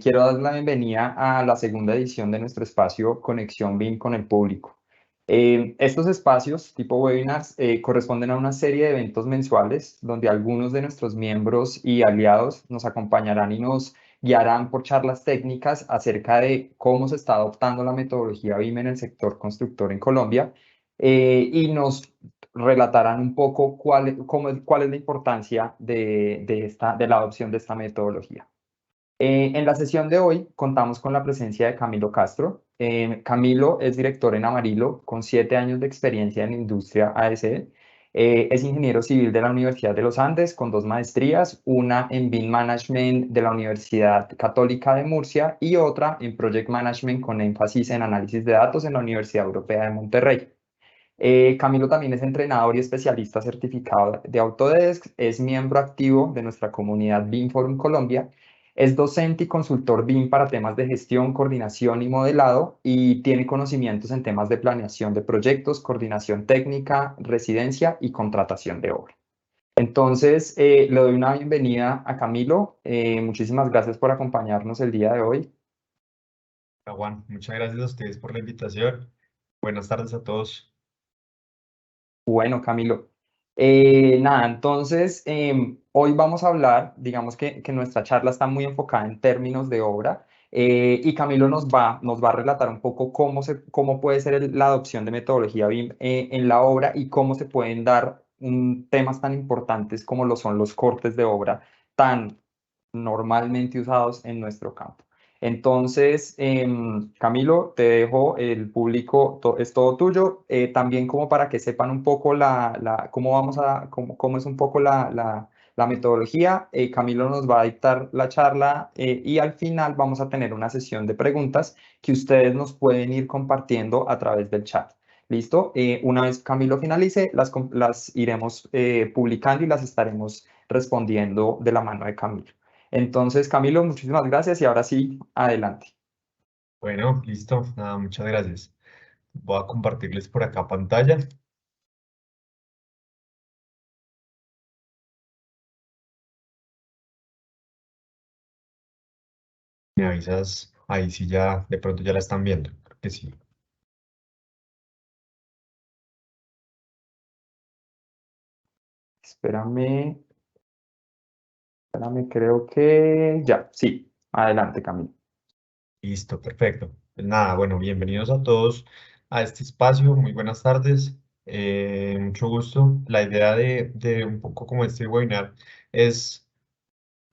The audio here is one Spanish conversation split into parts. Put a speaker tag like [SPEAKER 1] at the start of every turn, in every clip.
[SPEAKER 1] Quiero dar la bienvenida a la segunda edición de nuestro espacio Conexión BIM con el público. Estos espacios, tipo webinars, corresponden a una serie de eventos mensuales donde algunos de nuestros miembros y aliados nos acompañarán y nos guiarán por charlas técnicas acerca de cómo se está adoptando la metodología BIM en el sector constructor en Colombia, y nos relatarán un poco cuál es la importancia de la adopción de esta metodología. En la sesión de hoy contamos con la presencia de Camilo Castro. Camilo es director en Amarillo con 7 años de experiencia en la industria ASE. Es ingeniero civil de la Universidad de los Andes con 2 maestrías, una en BIM Management de la Universidad Católica de Murcia y otra en Project Management con énfasis en análisis de datos en la Universidad Europea de Monterrey. Camilo también es entrenador y especialista certificado de Autodesk, es miembro activo de nuestra comunidad BIM Forum Colombia, es docente y consultor BIM para temas de gestión, coordinación y modelado y tiene conocimientos en temas de planeación de proyectos, coordinación técnica, residencia y contratación de obra. Entonces, le doy una bienvenida a Camilo. Muchísimas gracias por acompañarnos el día de hoy.
[SPEAKER 2] Juan, muchas gracias a ustedes por la invitación. Buenas tardes a todos.
[SPEAKER 1] Bueno, Camilo. Nada, entonces hoy vamos a hablar, digamos que nuestra charla está muy enfocada en términos de obra, y Camilo nos va a relatar un poco cómo puede ser la adopción de metodología BIM en la obra y cómo se pueden dar temas tan importantes como lo son los cortes de obra tan normalmente usados en nuestro campo. Entonces, Camilo, te dejo el público, es todo tuyo, también como para que sepan un poco cómo es un poco la metodología. Camilo nos va a dictar la charla, y al final vamos a tener una sesión de preguntas que ustedes nos pueden ir compartiendo a través del chat. ¿Listo? Una vez Camilo finalice, las iremos publicando y las estaremos respondiendo de la mano de Camilo. Entonces, Camilo, muchísimas gracias y ahora sí, adelante.
[SPEAKER 2] Bueno, listo. Nada, muchas gracias. Voy a compartirles por acá pantalla. Me avisas ahí si ya de pronto ya la están viendo. Creo que sí.
[SPEAKER 1] Espérame, creo que ya, sí, adelante, Camilo.
[SPEAKER 2] Listo, perfecto. Pues nada, bueno, bienvenidos a todos a este espacio. Muy buenas tardes. Mucho gusto. La idea de un poco como este webinar es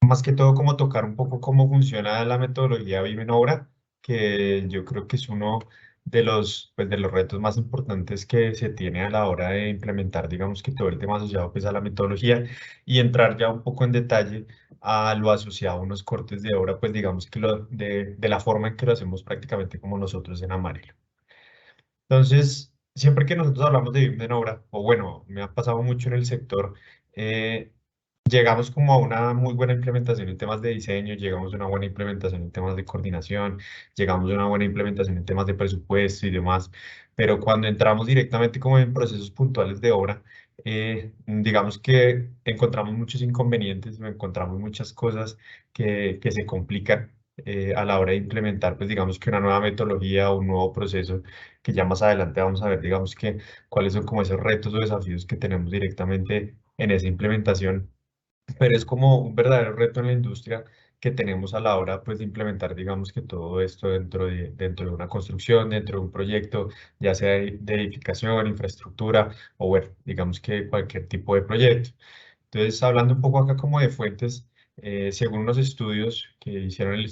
[SPEAKER 2] más que todo como tocar un poco cómo funciona la metodología BIM en obra, que yo creo que es uno de los retos más importantes que se tiene a la hora de implementar, digamos que todo el tema asociado pues a la metodología y entrar ya un poco en detalle a lo asociado a unos cortes de obra, pues digamos que de la forma en que lo hacemos prácticamente como nosotros en Amarillo. Entonces, siempre que nosotros hablamos de BIM en obra, o bueno, me ha pasado mucho en el sector, eh, llegamos como a una muy buena implementación en temas de diseño, llegamos a una buena implementación en temas de coordinación, llegamos a una buena implementación en temas de presupuesto y demás, pero cuando entramos directamente como en procesos puntuales de obra, digamos que encontramos muchos inconvenientes, encontramos muchas cosas que se complican a la hora de implementar, pues digamos que una nueva metodología o un nuevo proceso, que ya más adelante vamos a ver, digamos que cuáles son como esos retos o desafíos que tenemos directamente en esa implementación, pero es como un verdadero reto en la industria que tenemos a la hora pues de implementar digamos que todo esto dentro de una construcción, dentro de un proyecto, ya sea de edificación, infraestructura o bueno, digamos que cualquier tipo de proyecto. Entonces, hablando un poco acá como de fuentes, según unos estudios que hicieron el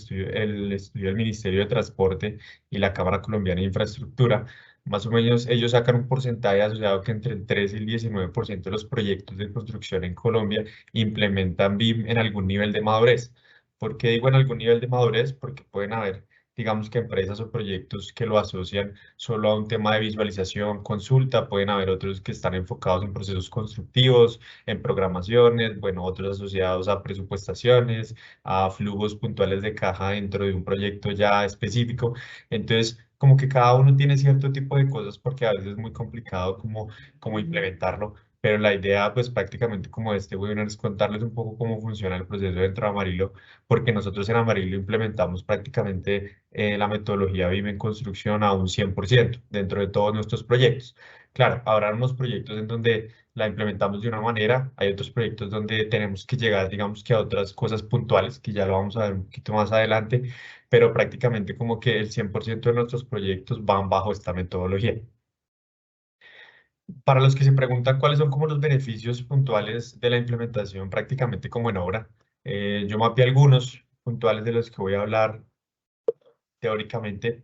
[SPEAKER 2] estudio del Ministerio de Transporte y la Cámara Colombiana de Infraestructura, más o menos ellos sacan un porcentaje asociado que entre el 13 y el 19% de los proyectos de construcción en Colombia implementan BIM en algún nivel de madurez. ¿Por qué digo en algún nivel de madurez? Porque pueden haber, digamos que empresas o proyectos que lo asocian solo a un tema de visualización, consulta, pueden haber otros que están enfocados en procesos constructivos, en programaciones, bueno, otros asociados a presupuestaciones, a flujos puntuales de caja dentro de un proyecto ya específico. Entonces, como que cada uno tiene cierto tipo de cosas porque a veces es muy complicado como implementarlo. pero la idea pues prácticamente como de este webinar es contarles un poco cómo funciona el proceso dentro de Amarillo, porque nosotros en Amarillo implementamos prácticamente la metodología BIM en construcción a un 100% dentro de todos nuestros proyectos. Claro, habrá unos proyectos en donde la implementamos de una manera, hay otros proyectos donde tenemos que llegar, digamos que a otras cosas puntuales, que ya lo vamos a ver un poquito más adelante, pero prácticamente como que el 100% de nuestros proyectos van bajo esta metodología. Para los que se preguntan cuáles son como los beneficios puntuales de la implementación prácticamente como en obra, yo mapeé algunos puntuales de los que voy a hablar teóricamente.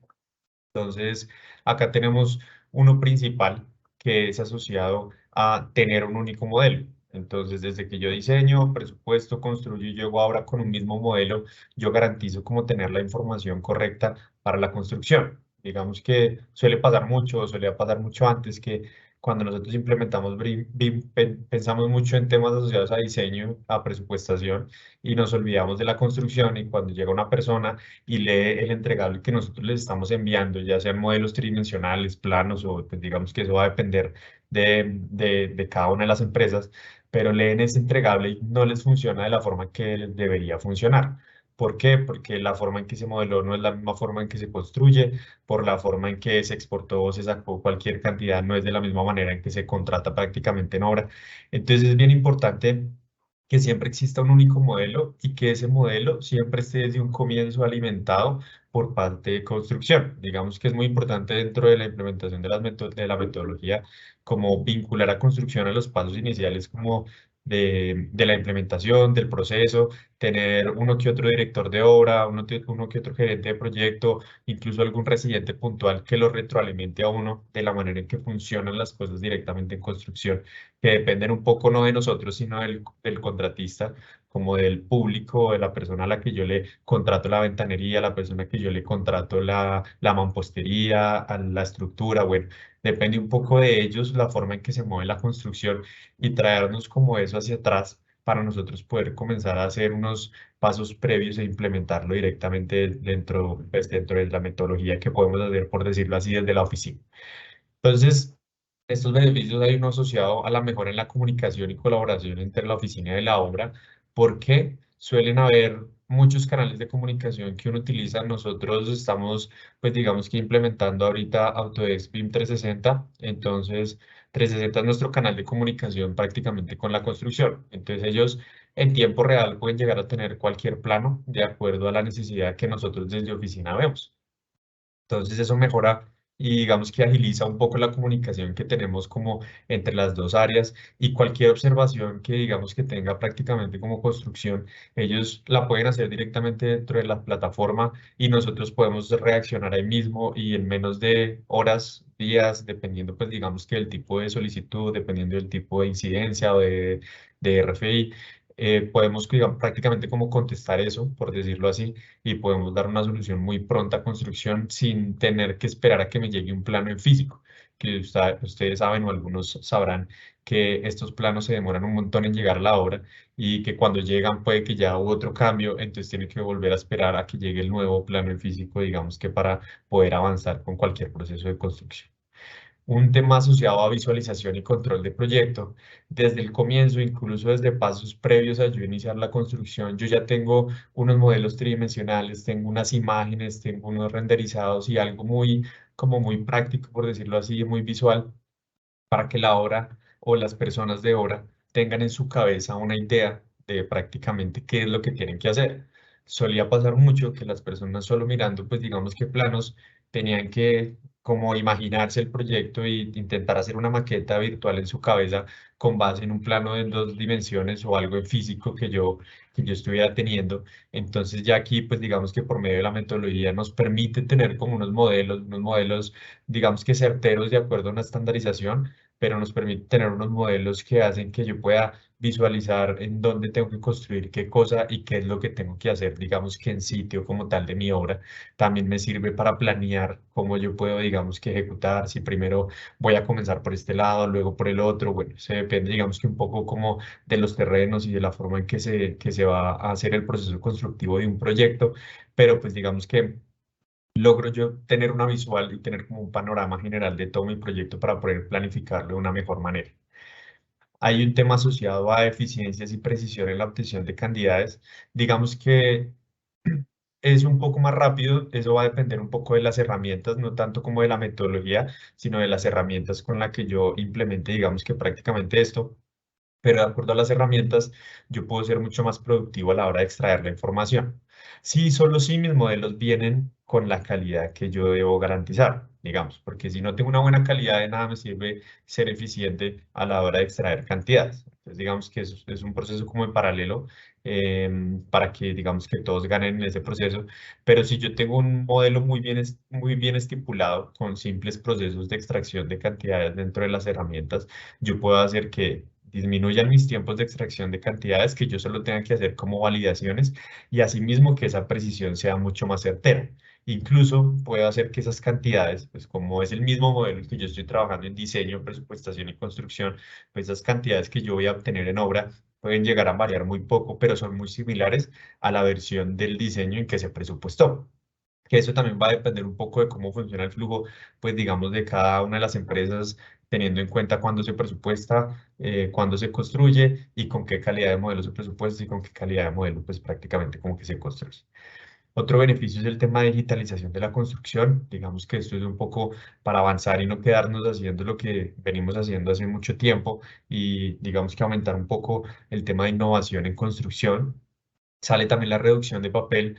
[SPEAKER 2] Entonces, acá tenemos uno principal que es asociado a tener un único modelo. Entonces, desde que yo diseño, presupuesto, construyo y llego ahora con un mismo modelo, yo garantizo como tener la información correcta para la construcción. Digamos que suele pasar mucho, suele pasar mucho antes que cuando nosotros implementamos BIM, pensamos mucho en temas asociados a diseño, a presupuestación y nos olvidamos de la construcción y cuando llega una persona y lee el entregable que nosotros les estamos enviando, ya sean modelos tridimensionales, planos o pues digamos que eso va a depender de cada una de las empresas, pero leen ese entregable y no les funciona de la forma que debería funcionar. ¿Por qué? Porque la forma en que se modeló no es la misma forma en que se construye, por la forma en que se exportó o se sacó cualquier cantidad, no es de la misma manera en que se contrata prácticamente en obra. Entonces es bien importante que siempre exista un único modelo y que ese modelo siempre esté desde un comienzo alimentado por parte de construcción. Digamos que es muy importante dentro de la implementación de, de la metodología como vincular a construcción a los pasos iniciales como de la implementación, del proceso, tener uno que otro director de obra, uno que otro gerente de proyecto, incluso algún residente puntual que lo retroalimente a uno de la manera en que funcionan las cosas directamente en construcción, que dependen un poco no de nosotros, sino del contratista, como del público, de la persona a la que yo le contrato la ventanería, la persona que yo le contrato la mampostería, a la estructura, bueno, depende un poco de ellos la forma en que se mueve la construcción y traernos como eso hacia atrás para nosotros poder comenzar a hacer unos pasos previos e implementarlo directamente dentro, pues, dentro de la metodología que podemos hacer, por decirlo así, desde la oficina. Entonces, estos beneficios hay uno asociado a la mejora en la comunicación y colaboración entre la oficina y la obra, porque suelen haber muchos canales de comunicación que uno utiliza. Nosotros estamos, pues digamos que implementando ahorita Autodesk BIM 360, entonces 360 es nuestro canal de comunicación prácticamente con la construcción. Entonces ellos en tiempo real pueden llegar a tener cualquier plano de acuerdo a la necesidad que nosotros desde oficina vemos. Entonces eso mejora y digamos que agiliza un poco la comunicación que tenemos como entre las dos áreas y cualquier observación que digamos que tenga prácticamente como construcción, ellos la pueden hacer directamente dentro de la plataforma y nosotros podemos reaccionar ahí mismo y en menos de horas, días, dependiendo pues digamos que del tipo de solicitud, dependiendo del tipo de incidencia o de RFI. Podemos digamos, prácticamente como contestar eso, por decirlo así, y podemos dar una solución muy pronta a construcción sin tener que esperar a que me llegue un plano en físico, que ustedes saben o algunos sabrán que estos planos se demoran un montón en llegar a la obra y que cuando llegan puede que ya hubo otro cambio, entonces tiene que volver a esperar a que llegue el nuevo plano en físico, digamos que para poder avanzar con cualquier proceso de construcción. Un tema asociado a visualización y control de proyecto. Desde el comienzo, incluso desde pasos previos a yo iniciar la construcción, yo ya tengo unos modelos tridimensionales, tengo unas imágenes, tengo unos renderizados y algo muy, como muy práctico, por decirlo así, muy visual, para que la obra o las personas de obra tengan en su cabeza una idea de prácticamente qué es lo que tienen que hacer. Solía pasar mucho que las personas solo mirando, pues digamos que planos, tenían que como imaginarse el proyecto y intentar hacer una maqueta virtual en su cabeza con base en un plano en dos dimensiones o algo en físico que yo estuviera teniendo. Entonces ya aquí, pues digamos que por medio de la metodología nos permite tener como unos modelos, digamos que certeros de acuerdo a una estandarización, pero nos permite tener unos modelos que hacen que yo pueda visualizar en dónde tengo que construir qué cosa y qué es lo que tengo que hacer, digamos que en sitio como tal de mi obra. También me sirve para planear cómo yo puedo, digamos que ejecutar, si primero voy a comenzar por este lado, luego por el otro. Bueno, se depende, digamos que un poco como de los terrenos y de la forma en que se va a hacer el proceso constructivo de un proyecto, pero pues digamos que logro yo tener una visual y tener como un panorama general de todo mi proyecto para poder planificarlo de una mejor manera. Hay un tema asociado a eficiencias y precisión en la obtención de cantidades. Digamos que es un poco más rápido, eso va a depender un poco de las herramientas, no tanto como de la metodología, sino de las herramientas con las que yo implemente, digamos que prácticamente esto. Pero de acuerdo a las herramientas, yo puedo ser mucho más productivo a la hora de extraer la información. Sí, solo si mis modelos vienen con la calidad que yo debo garantizar, digamos, porque si no tengo una buena calidad, de nada me sirve ser eficiente a la hora de extraer cantidades. Entonces, digamos que es un proceso como en paralelo para que, digamos, que todos ganen en ese proceso. Pero si yo tengo un modelo muy bien estipulado con simples procesos de extracción de cantidades dentro de las herramientas, yo puedo hacer que disminuyan mis tiempos de extracción de cantidades, que yo solo tenga que hacer como validaciones y asimismo que esa precisión sea mucho más certera. Incluso puedo hacer que esas cantidades, pues como es el mismo modelo que yo estoy trabajando en diseño, presupuestación y construcción, pues esas cantidades que yo voy a obtener en obra pueden llegar a variar muy poco, pero son muy similares a la versión del diseño en que se presupuestó. Que eso también va a depender un poco de cómo funciona el flujo, pues digamos, de cada una de las empresas, teniendo en cuenta cuándo se presupuesta, cuándo se construye y con qué calidad de modelo se presupuesta y con qué calidad de modelo, pues prácticamente como que se construye. Otro beneficio es el tema de digitalización de la construcción. Digamos que esto es un poco para avanzar y no quedarnos haciendo lo que venimos haciendo hace mucho tiempo y digamos que aumentar un poco el tema de innovación en construcción. Sale también la reducción de papel.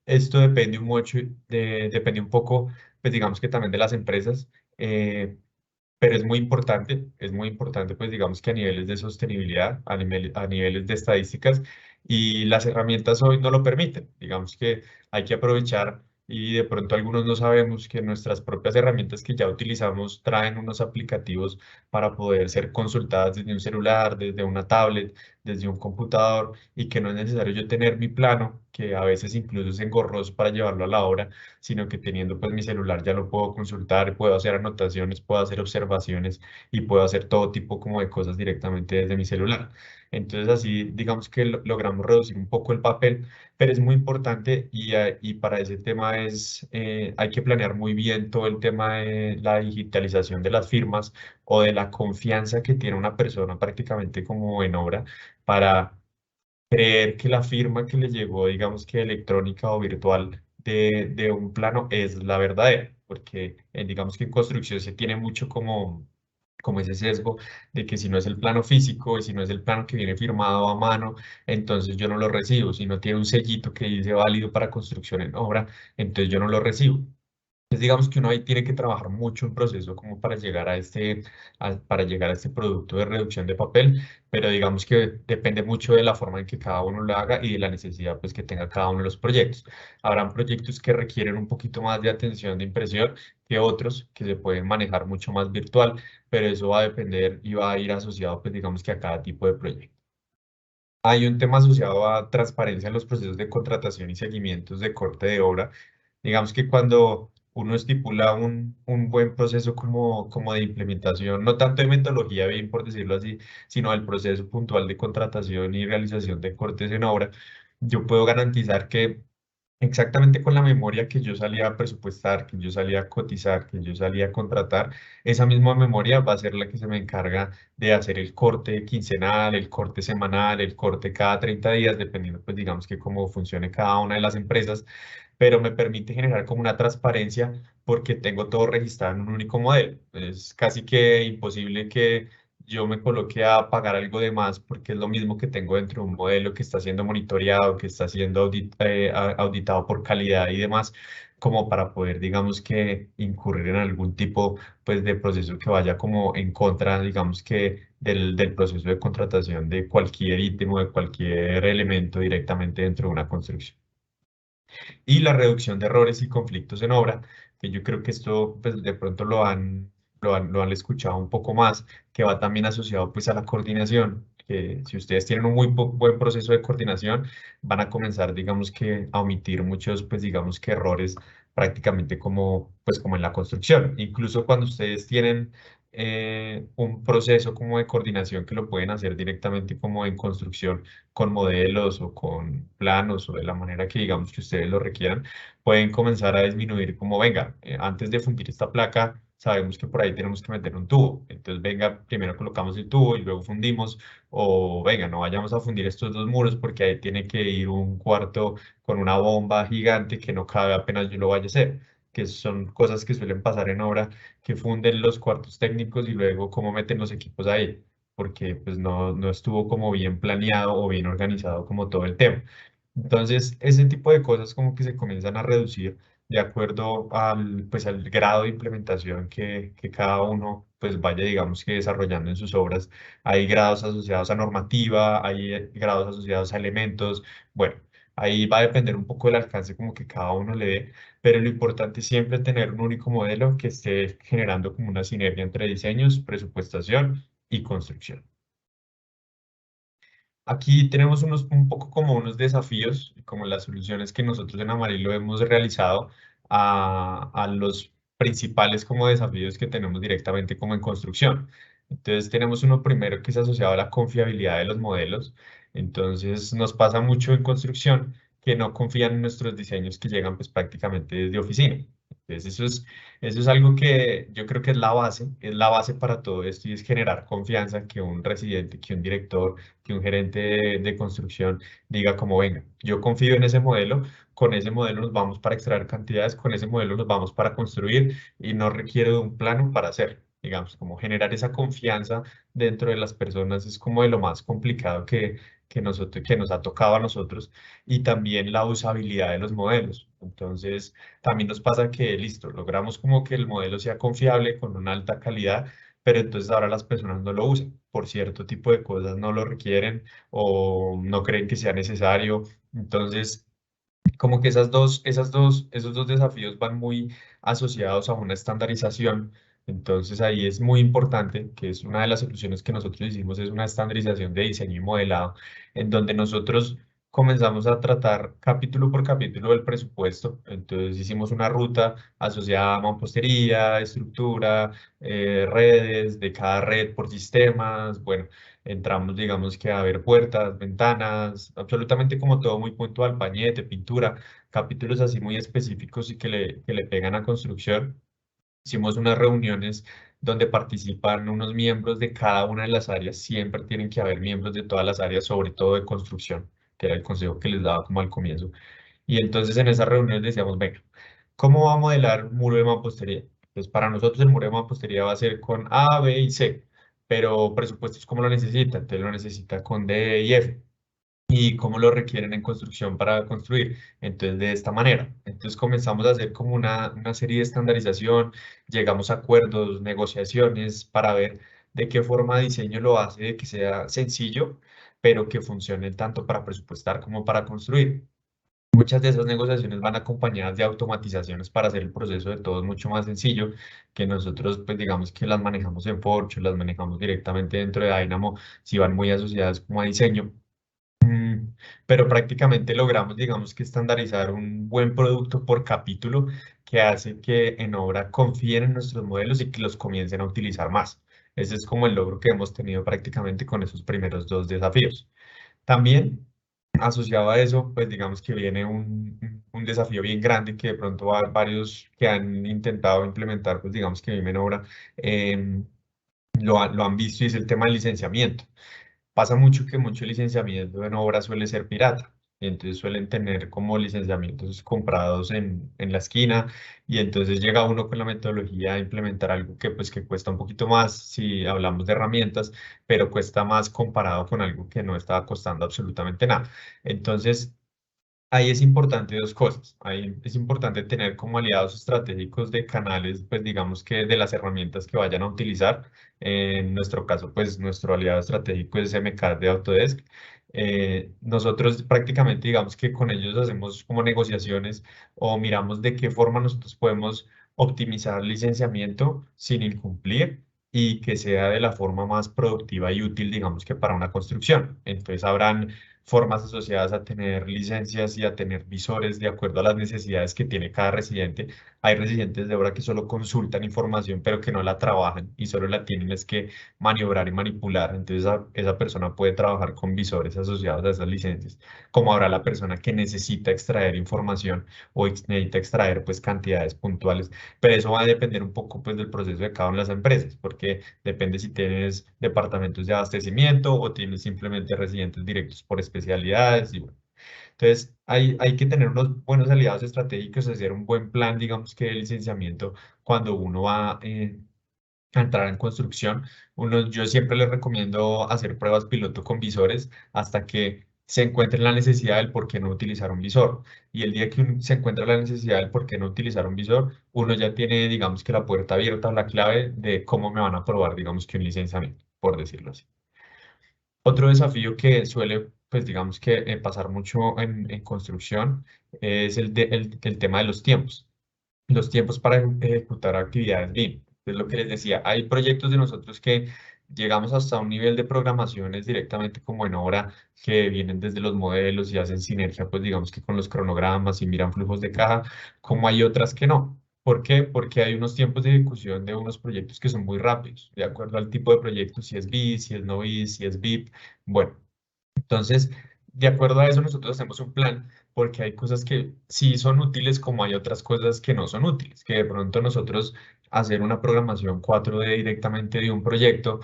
[SPEAKER 2] Esto depende un poco, pues digamos que también de las empresas, pero es muy importante, pues digamos que a niveles de sostenibilidad, a niveles de estadísticas, y las herramientas hoy no lo permiten. Digamos que hay que aprovechar y de pronto algunos no sabemos que nuestras propias herramientas que ya utilizamos traen unos aplicativos para poder ser consultadas desde un celular, desde una tablet, desde un computador, y que no es necesario yo tener mi plano, que a veces incluso es engorroso para llevarlo a la obra, sino que teniendo pues mi celular ya lo puedo consultar, puedo hacer anotaciones, puedo hacer observaciones y puedo hacer todo tipo como de cosas directamente desde mi celular. Entonces así digamos que logramos reducir un poco el papel, pero es muy importante y para ese tema hay que planear muy bien todo el tema de la digitalización de las firmas o de la confianza que tiene una persona prácticamente como en obra para creer que la firma que le llegó, digamos que electrónica o virtual de un plano es la verdadera, porque digamos que en construcción se tiene mucho como ese sesgo de que si no es el plano físico y si no es el plano que viene firmado a mano, entonces yo no lo recibo. Si no tiene un sellito que dice válido para construcción en obra, entonces yo no lo recibo. Pues digamos que uno ahí tiene que trabajar mucho en proceso como para llegar para llegar a este producto de reducción de papel, pero digamos que depende mucho de la forma en que cada uno lo haga y de la necesidad pues que tenga cada uno de los proyectos. Habrán proyectos que requieren un poquito más de atención de impresión que otros que se pueden manejar mucho más virtual, pero eso va a depender y va a ir asociado pues digamos que a cada tipo de proyecto. Hay un tema asociado a transparencia en los procesos de contratación y seguimientos de corte de obra. Digamos que cuando uno estipula un buen proceso como de implementación, no tanto de metodología, bien por decirlo así, sino el proceso puntual de contratación y realización de cortes en obra, yo puedo garantizar que exactamente con la memoria que yo salía a presupuestar, que yo salía a cotizar, que yo salía a contratar, esa misma memoria va a ser la que se me encarga de hacer el corte quincenal, el corte semanal, el corte cada 30 días, dependiendo, pues digamos que cómo funcione cada una de las empresas, pero me permite generar como una transparencia porque tengo todo registrado en un único modelo. Es casi que imposible que yo me coloque a pagar algo de más porque es lo mismo que tengo dentro de un modelo que está siendo monitoreado, que está siendo auditado por calidad y demás, como para poder, digamos que, incurrir en algún tipo, pues, de proceso que vaya como en contra, digamos que, del proceso de contratación de cualquier ítem o de cualquier elemento directamente dentro de una construcción. Y la reducción de errores y conflictos en obra, que yo creo que esto pues de pronto lo han escuchado un poco más, que va también asociado pues a la coordinación, que si ustedes tienen un muy buen proceso de coordinación, van a comenzar digamos que a omitir muchos pues digamos que errores prácticamente como en la construcción. Incluso cuando ustedes tienen un proceso como de coordinación que lo pueden hacer directamente como en construcción con modelos o con planos o de la manera que digamos que ustedes lo requieran, pueden comenzar a disminuir como, venga, antes de fundir esta placa, sabemos que por ahí tenemos que meter un tubo. Entonces, venga, primero colocamos el tubo y luego fundimos, o venga, no vayamos a fundir estos dos muros porque ahí tiene que ir un cuarto con una bomba gigante que no cabe apenas yo lo vaya a hacer, que son cosas que suelen pasar en obra, que funden los cuartos técnicos y luego cómo meten los equipos ahí, porque pues no estuvo como bien planeado o bien organizado como todo el tema. Entonces, ese tipo de cosas como que se comienzan a reducir de acuerdo al grado de implementación que cada uno pues vaya, digamos que desarrollando en sus obras. Hay grados asociados a normativa, hay grados asociados a elementos. Bueno, ahí va a depender un poco del alcance como que cada uno le dé, pero lo importante es siempre tener un único modelo que esté generando como una sinergia entre diseños, presupuestación y construcción. Aquí tenemos un poco como unos desafíos, como las soluciones que nosotros en Amarillo hemos realizado a los principales como desafíos que tenemos directamente como en construcción. Entonces tenemos uno primero que es asociado a la confiabilidad de los modelos. Entonces nos pasa mucho en construcción que no confían en nuestros diseños que llegan pues prácticamente desde oficina. Entonces eso es algo que yo creo que es la base para todo esto y es generar confianza que un residente, que un director, que un gerente de construcción diga como, venga, yo confío en ese modelo, con ese modelo nos vamos para extraer cantidades, con ese modelo nos vamos para construir y no requiere de un plano para hacer. Digamos, como generar esa confianza dentro de las personas es como de lo más complicado que nos ha tocado a nosotros y también la usabilidad de los modelos. Entonces, también nos pasa que, listo, logramos como que el modelo sea confiable con una alta calidad, pero entonces ahora las personas no lo usan por cierto tipo de cosas, no lo requieren o no creen que sea necesario. Entonces, como que esos dos desafíos van muy asociados a una estandarización. Entonces ahí es muy importante, que es una de las soluciones que nosotros hicimos, es una estandarización de diseño y modelado, en donde nosotros comenzamos a tratar capítulo por capítulo del presupuesto. Entonces hicimos una ruta asociada a mampostería, estructura, redes, de cada red por sistemas, bueno, entramos, digamos que a ver puertas, ventanas, absolutamente como todo muy puntual, pañete, pintura, capítulos así muy específicos y que le pegan a construcción. Hicimos unas reuniones donde participan unos miembros de cada una de las áreas. Siempre tienen que haber miembros de todas las áreas, sobre todo de construcción, que era el consejo que les daba como al comienzo. Y entonces en esa reunión decíamos, venga, ¿cómo va a modelar un muro de mampostería? Pues para nosotros el muro de mampostería va a ser con A, B y C, pero presupuestos ¿cómo lo necesita? Entonces lo necesita con D y F. ¿Y cómo lo requieren en construcción para construir? Entonces, de esta manera. Entonces, comenzamos a hacer como una serie de estandarización, llegamos a acuerdos, negociaciones para ver de qué forma diseño lo hace, de que sea sencillo, pero que funcione tanto para presupuestar como para construir. Muchas de esas negociaciones van acompañadas de automatizaciones para hacer el proceso de todos mucho más sencillo, que nosotros, pues digamos que las manejamos en Forge, las manejamos directamente dentro de Dynamo, si van muy asociadas como a diseño. Pero prácticamente logramos, digamos que estandarizar un buen producto por capítulo que hace que en obra confíen en nuestros modelos y que los comiencen a utilizar más. Ese es como el logro que hemos tenido prácticamente con esos primeros dos desafíos. También asociado a eso, pues digamos que viene un desafío bien grande que de pronto varios que han intentado implementar, pues digamos que viven obra, em, lo han visto y es el tema del licenciamiento. Pasa mucho que mucho licenciamiento en obra suele ser pirata. Y entonces suelen tener como licenciamientos comprados en la esquina y entonces llega uno con la metodología a implementar algo que pues que cuesta un poquito más si hablamos de herramientas, pero cuesta más comparado con algo que no está costando absolutamente nada. Entonces ahí es importante dos cosas. Ahí es importante tener como aliados estratégicos de canales, pues digamos que de las herramientas que vayan a utilizar. En nuestro caso, pues nuestro aliado estratégico es MCAD de Autodesk. Nosotros prácticamente digamos que con ellos hacemos como negociaciones o miramos de qué forma nosotros podemos optimizar licenciamiento sin incumplir y que sea de la forma más productiva y útil, digamos que para una construcción. Entonces habrán formas asociadas a tener licencias y a tener visores de acuerdo a las necesidades que tiene cada residente. Hay residentes de obra que solo consultan información, pero que no la trabajan y solo la tienen es que maniobrar y manipular. Entonces esa persona puede trabajar con visores asociados a esas licencias, como ahora la persona que necesita extraer información o necesita extraer pues cantidades puntuales. Pero eso va a depender un poco pues del proceso de cada una de las empresas, porque depende si tienes departamentos de abastecimiento o tienes simplemente residentes directos por especialidades y bueno. Entonces, hay que tener unos buenos aliados estratégicos, hacer un buen plan, digamos que de licenciamiento cuando uno va a entrar en construcción. Yo siempre les recomiendo hacer pruebas piloto con visores hasta que se encuentre la necesidad del por qué no utilizar un visor. Y el día que se encuentra la necesidad del por qué no utilizar un visor, uno ya tiene, digamos que la puerta abierta o la clave de cómo me van a aprobar, digamos que un licenciamiento, por decirlo así. Otro desafío que suele, pues digamos que pasar mucho en construcción es el tema de los tiempos para ejecutar actividades BIM. Es lo que les decía, hay proyectos de nosotros que llegamos hasta un nivel de programaciones directamente como en obra que vienen desde los modelos y hacen sinergia, pues digamos que con los cronogramas y miran flujos de caja, como hay otras que no. ¿Por qué? Porque hay unos tiempos de ejecución de unos proyectos que son muy rápidos, de acuerdo al tipo de proyecto, si es BIM, si es no BIM, si es BIP. Bueno, entonces, de acuerdo a eso, nosotros hacemos un plan porque hay cosas que sí son útiles como hay otras cosas que no son útiles, que de pronto nosotros hacer una programación 4D directamente de un proyecto,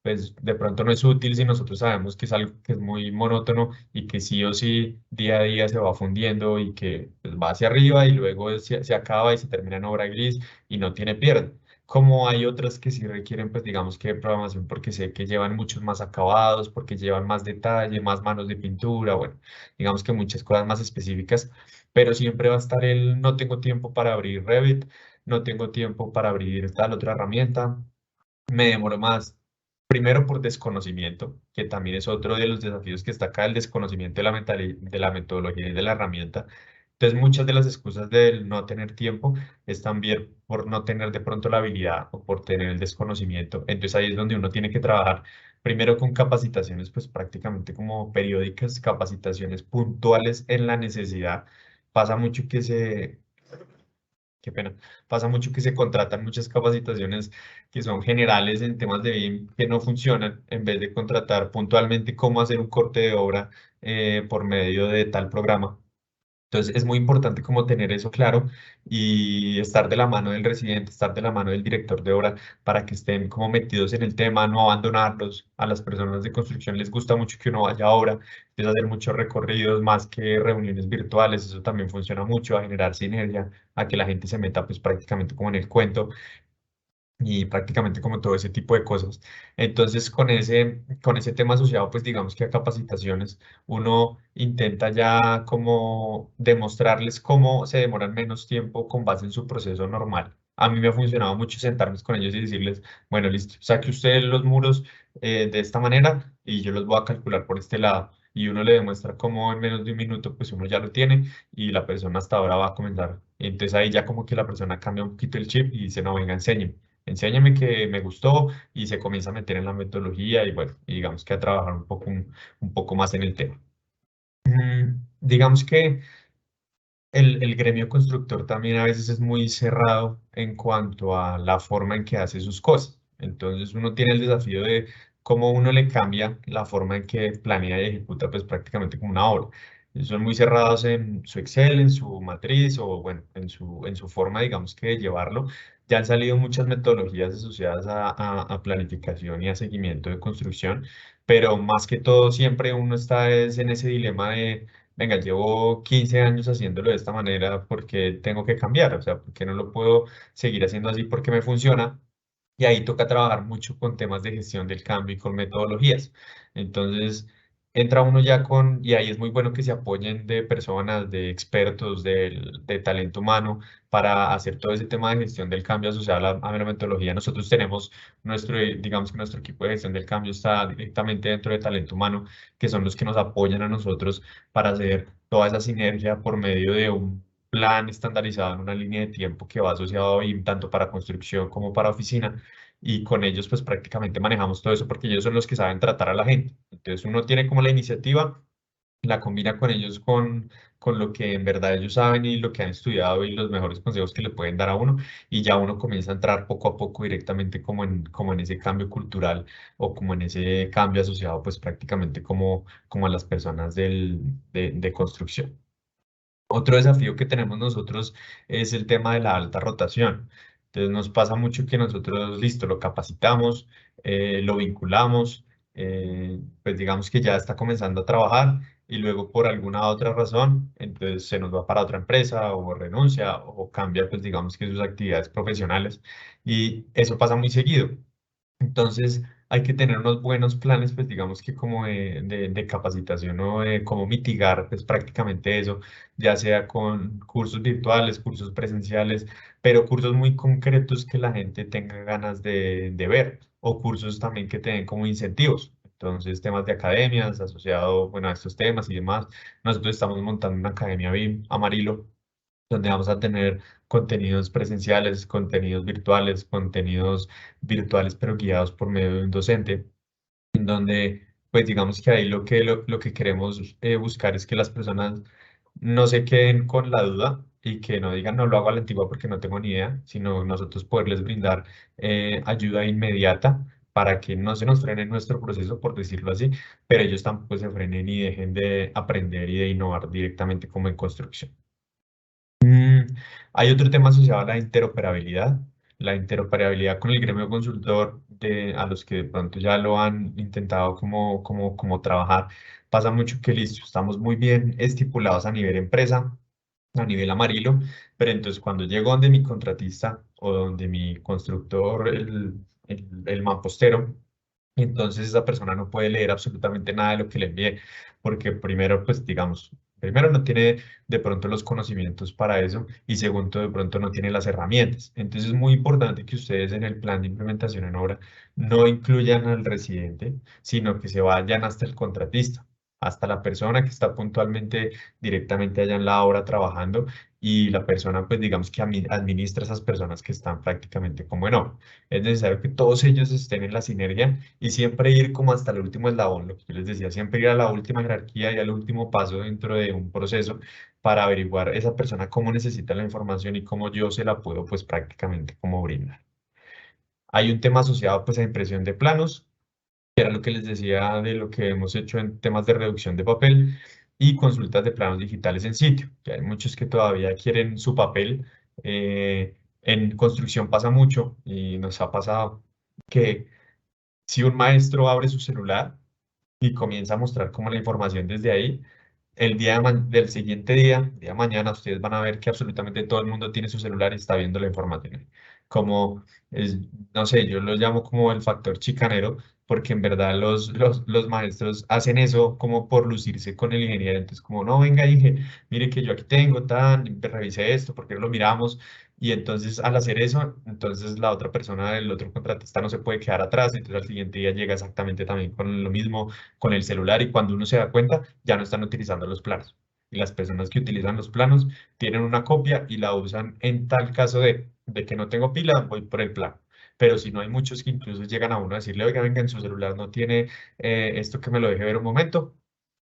[SPEAKER 2] pues de pronto no es útil si nosotros sabemos que es algo que es muy monótono y que sí o sí día a día se va fundiendo y que pues, va hacia arriba y luego se acaba y se termina en obra gris y no tiene pierde. Como hay otras que sí requieren, pues digamos que programación porque sé que llevan muchos más acabados, porque llevan más detalle, más manos de pintura, bueno, digamos que muchas cosas más específicas, pero siempre va a estar el no tengo tiempo para abrir Revit, no tengo tiempo para abrir tal otra herramienta, me demoro más. Primero por desconocimiento, que también es otro de los desafíos que está acá, el desconocimiento de de la metodología y de la herramienta. Entonces, muchas de las excusas del no tener tiempo es también por no tener de pronto la habilidad o por tener el desconocimiento. Entonces, ahí es donde uno tiene que trabajar primero con capacitaciones, pues prácticamente como periódicas, capacitaciones puntuales en la necesidad. Pasa mucho que qué pena. Pasa mucho que se contratan muchas capacitaciones que son generales en temas de BIM que no funcionan en vez de contratar puntualmente cómo hacer un corte de obra por medio de tal programa. Entonces es muy importante como tener eso claro y estar de la mano del residente, estar de la mano del director de obra para que estén como metidos en el tema, no abandonarlos. A las personas de construcción les gusta mucho que uno vaya a obra, empieza a hacer muchos recorridos más que reuniones virtuales, eso también funciona mucho a generar sinergia, a que la gente se meta pues prácticamente como en el cuento y prácticamente como todo ese tipo de cosas. Entonces, con ese tema asociado, pues digamos que a capacitaciones, uno intenta ya como demostrarles cómo se demoran menos tiempo con base en su proceso normal. A mí me ha funcionado mucho sentarme con ellos y decirles, bueno, listo, saque usted los muros de esta manera y yo los voy a calcular por este lado. Y uno le demuestra cómo en menos de un minuto, pues uno ya lo tiene y la persona hasta ahora va a comenzar. Entonces ahí ya como que la persona cambia un poquito el chip y dice, no, venga, enséñeme. Enséñame que me gustó y se comienza a meter en la metodología y bueno, y digamos que a trabajar un poco más en el tema. Digamos que el gremio constructor también a veces es muy cerrado en cuanto a la forma en que hace sus cosas. Entonces uno tiene el desafío de cómo uno le cambia la forma en que planea y ejecuta pues prácticamente como una obra. Son muy cerrados en su Excel, en su matriz o bueno, en su forma digamos que de llevarlo. Ya han salido muchas metodologías asociadas a planificación y a seguimiento de construcción, pero más que todo siempre uno está es en ese dilema de venga, llevo 15 años haciéndolo de esta manera porque tengo que cambiar, o sea, porque no lo puedo seguir haciendo así porque me funciona. Y ahí toca trabajar mucho con temas de gestión del cambio y con metodologías. Entonces, entra uno ya y ahí es muy bueno que se apoyen de personas, de expertos, de talento humano para hacer todo ese tema de gestión del cambio asociado a la metodología. Nosotros tenemos digamos que nuestro equipo de gestión del cambio está directamente dentro de talento humano, que son los que nos apoyan a nosotros para hacer toda esa sinergia por medio de un plan estandarizado en una línea de tiempo que va asociado a BIM tanto para construcción como para oficina. Y con ellos pues prácticamente manejamos todo eso porque ellos son los que saben tratar a la gente. Entonces uno tiene como la iniciativa la combina con ellos con lo que en verdad ellos saben y lo que han estudiado y los mejores consejos que le pueden dar a uno, y ya uno comienza a entrar poco a poco directamente como en ese cambio cultural o como en ese cambio asociado pues prácticamente como a las personas de construcción. Otro desafío que tenemos nosotros es el tema de la alta rotación. Entonces nos pasa mucho que nosotros, listo, lo capacitamos, lo vinculamos, pues digamos que ya está comenzando a trabajar y luego por alguna otra razón, entonces se nos va para otra empresa o renuncia o cambia, pues digamos que sus actividades profesionales, y eso pasa muy seguido. Entonces, hay que tener unos buenos planes, pues digamos que como de capacitación o de cómo mitigar, pues prácticamente eso, ya sea con cursos virtuales, cursos presenciales, pero cursos muy concretos que la gente tenga ganas de ver, o cursos también que tengan como incentivos. Entonces, temas de academias asociados, bueno, a estos temas y demás. Nosotros estamos montando una academia BIM Amarillo, donde vamos a tener contenidos presenciales, contenidos virtuales pero guiados por medio de un docente, en donde pues digamos que ahí lo que queremos buscar es que las personas no se queden con la duda y que no digan no lo hago a la antigua porque no tengo ni idea, sino nosotros poderles brindar ayuda inmediata para que no se nos frene nuestro proceso, por decirlo así, pero ellos tampoco se frenen y dejen de aprender y de innovar directamente como en construcción. Hay otro tema asociado a la interoperabilidad. La interoperabilidad con el gremio consultor a los que de pronto ya lo han intentado como trabajar. Pasa mucho que listo, estamos muy bien estipulados a nivel empresa, a nivel amarillo, pero entonces cuando llego donde mi contratista o donde mi constructor, el mampostero, entonces esa persona no puede leer absolutamente nada de lo que le envié, porque primero, pues digamos, primero no tiene de pronto los conocimientos para eso, y segundo, de pronto no tiene las herramientas. Entonces es muy importante que ustedes en el plan de implementación en obra no incluyan al residente, sino que se vayan hasta el contratista, hasta la persona que está puntualmente directamente allá en la obra trabajando, y la persona, pues digamos que administra esas personas que están prácticamente como en obra. Es necesario que todos ellos estén en la sinergia y siempre ir como hasta el último eslabón, lo que yo les decía, siempre ir a la última jerarquía y al último paso dentro de un proceso para averiguar esa persona cómo necesita la información y cómo yo se la puedo pues prácticamente como brindar. Hay un tema asociado pues a impresión de planos, que era lo que les decía de lo que hemos hecho en temas de reducción de papel y consultas de planos digitales en sitio, que hay muchos que todavía quieren su papel. En construcción pasa mucho y nos ha pasado que si un maestro abre su celular y comienza a mostrar como la información desde ahí, el del siguiente día de mañana, ustedes van a ver que absolutamente todo el mundo tiene su celular y está viendo la información. Como, es, no sé, yo lo llamo como el factor chicanero, porque en verdad los maestros hacen eso como por lucirse con el ingeniero. Entonces, como, no, venga, dije, mire que yo aquí tengo, tan, revisé esto, porque no lo miramos. Y entonces al hacer eso, entonces la otra persona, el otro contratista no se puede quedar atrás, entonces al siguiente día llega exactamente también con lo mismo, con el celular, y cuando uno se da cuenta, ya no están utilizando los planos. Y las personas que utilizan los planos tienen una copia y la usan en tal caso de que no tengo pila, voy por el plano. Pero si no, hay muchos que incluso llegan a uno a decirle, oiga, venga, en su celular no tiene esto, que me lo deje ver un momento.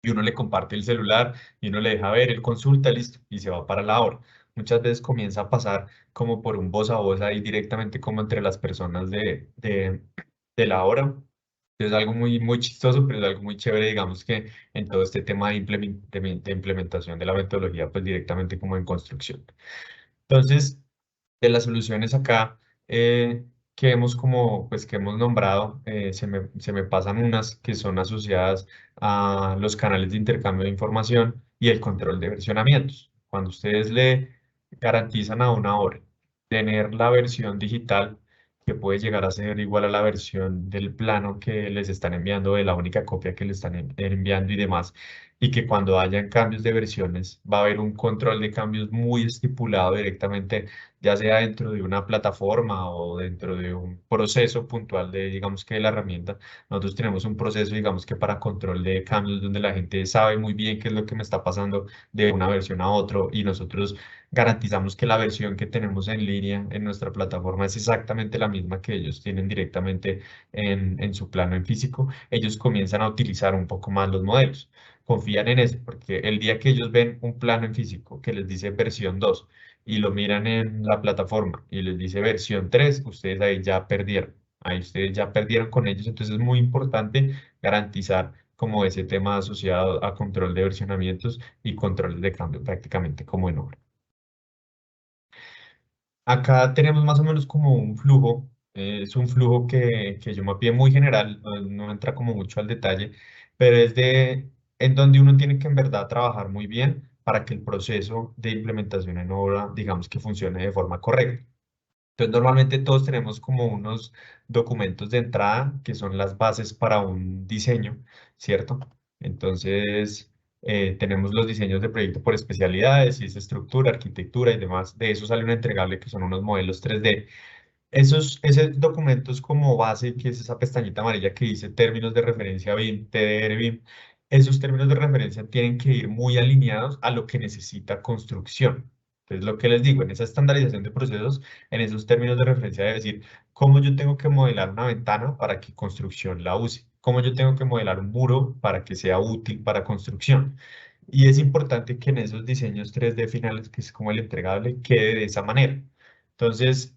[SPEAKER 2] Y uno le comparte el celular y uno le deja ver, él consulta, listo, y se va para la hora. Muchas veces comienza a pasar como por un voz a voz ahí directamente como entre las personas de la hora. Es algo muy, muy chistoso, pero es algo muy chévere, digamos que en todo este tema de implementación de la metodología, pues directamente como en construcción. Entonces, de las soluciones acá que hemos pues que hemos nombrado, se me pasan unas que son asociadas a los canales de intercambio de información y el control de versionamientos. Cuando ustedes le garantizan a una obra tener la versión digital, que puede llegar a ser igual a la versión del plano que les están enviando, de la única copia que les están enviando y demás, y que cuando hayan cambios de versiones va a haber un control de cambios muy estipulado directamente, ya sea dentro de una plataforma o dentro de un proceso puntual de, digamos que de la herramienta. Nosotros tenemos un proceso, digamos que para control de cambios, donde la gente sabe muy bien qué es lo que me está pasando de una versión a otra, y nosotros garantizamos que la versión que tenemos en línea en nuestra plataforma es exactamente la misma que ellos tienen directamente en su plano en físico. Ellos comienzan a utilizar un poco más los modelos. confían en eso, porque el día que ellos ven un plano en físico que les dice versión 2 y lo miran en la plataforma y les dice versión 3, ustedes ahí ya perdieron. Ahí ustedes ya perdieron con ellos, entonces es muy importante garantizar como ese tema asociado a control de versionamientos y controles de cambio prácticamente como en obra. Acá tenemos más o menos como un flujo, es un flujo que yo mapeé muy general, no entra como mucho al detalle, pero es en donde uno tiene que en verdad trabajar muy bien para que el proceso de implementación en obra, digamos que funcione de forma correcta. Entonces, normalmente todos tenemos como unos documentos de entrada que son las bases para un diseño, ¿cierto? Entonces, tenemos los diseños de proyecto por especialidades, si es estructura, arquitectura y demás. De eso sale un entregable que son unos modelos 3D. Esos documentos como base, que es esa pestañita amarilla que dice términos de referencia BIM, TDR BIM, esos términos de referencia tienen que ir muy alineados a lo que necesita construcción. Entonces, lo que les digo, en esa estandarización de procesos, en esos términos de referencia debe decir cómo yo tengo que modelar una ventana para que construcción la use, cómo yo tengo que modelar un muro para que sea útil para construcción. Y es importante que en esos diseños 3D finales, que es como el entregable, quede de esa manera. Entonces,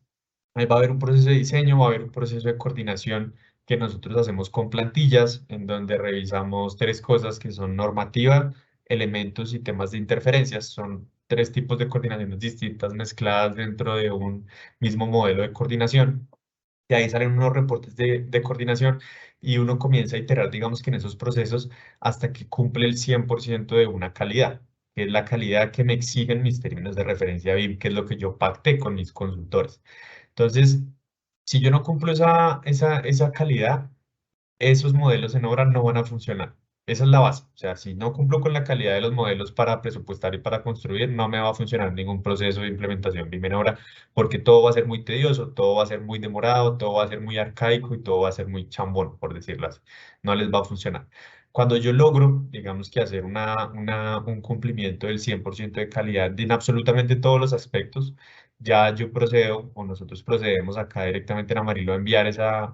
[SPEAKER 2] ahí va a haber un proceso de diseño, va a haber un proceso de coordinación que nosotros hacemos con plantillas, en donde revisamos tres cosas que son normativa, elementos y temas de interferencias. Son tres tipos de coordinaciones distintas mezcladas dentro de un mismo modelo de coordinación. De ahí salen unos reportes de coordinación y uno comienza a iterar, digamos que en esos procesos, hasta que cumple el 100% de una calidad, que es la calidad que me exigen mis términos de referencia BIM, que es lo que yo pacté con mis consultores. Entonces, si yo no cumplo esa calidad, esos modelos en obra no van a funcionar. Esa es la base. O sea, si no cumplo con la calidad de los modelos para presupuestar y para construir, no me va a funcionar ningún proceso de implementación BIM en obra, porque todo va a ser muy tedioso, todo va a ser muy demorado, todo va a ser muy arcaico y todo va a ser muy chambón, por decirlo así. No les va a funcionar. Cuando yo logro, digamos que hacer un cumplimiento del 100% de calidad en absolutamente todos los aspectos, ya yo procedo o nosotros procedemos acá directamente en Amarillo a enviar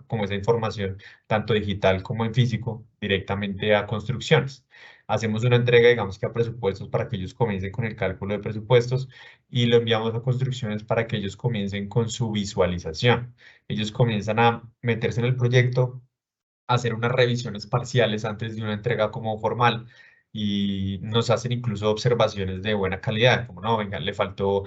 [SPEAKER 2] como esa información tanto digital como en físico, directamente a construcciones. Hacemos una entrega, digamos que a presupuestos para que ellos comiencen con el cálculo de presupuestos y lo enviamos a construcciones para que ellos comiencen con su visualización. Ellos comienzan a meterse en el proyecto, hacer unas revisiones parciales antes de una entrega como formal y nos hacen incluso observaciones de buena calidad, como no, venga, le faltó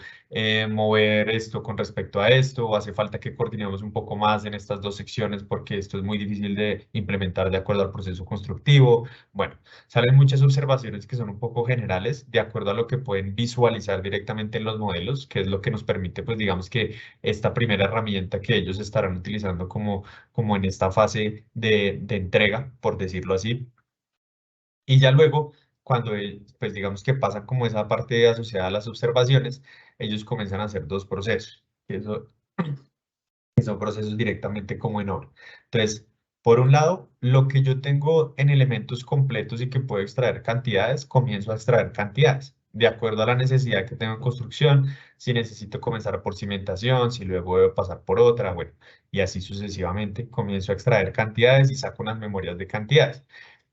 [SPEAKER 2] mover esto con respecto a esto, o hace falta que coordinemos un poco más en estas dos secciones porque esto es muy difícil de implementar de acuerdo al proceso constructivo. Bueno, salen muchas observaciones que son un poco generales de acuerdo a lo que pueden visualizar directamente en los modelos, que es lo que nos permite, pues digamos que esta primera herramienta que ellos estarán utilizando como en esta fase de entrega, por decirlo así. Y ya luego, cuando pues digamos que pasa como esa parte asociada a las observaciones, ellos comienzan a hacer dos procesos, que son procesos directamente como en obra. Entonces, por un lado, lo que yo tengo en elementos completos y que puedo extraer cantidades, comienzo a extraer cantidades. De acuerdo a la necesidad que tengo en construcción, si necesito comenzar por cimentación, si luego debo pasar por otra, bueno, y así sucesivamente, comienzo a extraer cantidades y saco unas memorias de cantidades.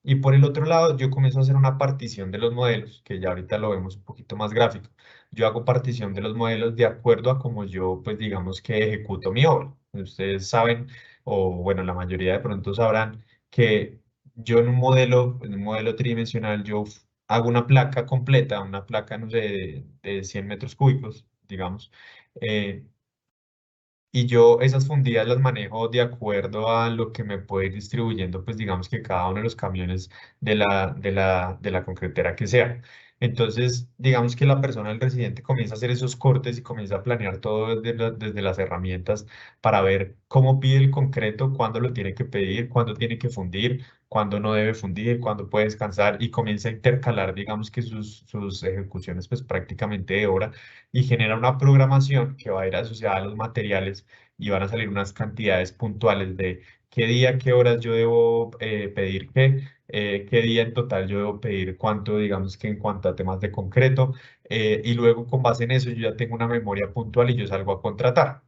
[SPEAKER 2] Y por el otro lado, yo comienzo a hacer una partición de los modelos, que ya ahorita lo vemos un poquito más gráfico. Yo hago partición de los modelos de acuerdo a cómo yo, pues digamos que ejecuto mi obra. Ustedes saben, o bueno, la mayoría de pronto sabrán que yo en un modelo tridimensional, yo hago una placa completa, una placa, no sé, de 100 metros cúbicos, digamos, eh, y yo esas fundidas las manejo de acuerdo a lo que me puede ir distribuyendo, pues digamos que cada uno de los camiones de la concretera que sea. Entonces, digamos que la persona, el residente, comienza a hacer esos cortes y comienza a planear todo desde las herramientas para ver cómo pide el concreto, cuándo lo tiene que pedir, cuándo tiene que fundir, cuándo no debe fundir, cuándo puede descansar y comienza a intercalar, digamos que sus ejecuciones, pues prácticamente de obra y genera una programación que va a ir asociada a los materiales y van a salir unas cantidades puntuales de qué día, qué horas yo debo pedir qué día en total yo debo pedir cuánto, digamos que en cuanto a temas de concreto, y luego con base en eso yo ya tengo una memoria puntual y yo salgo a contratar.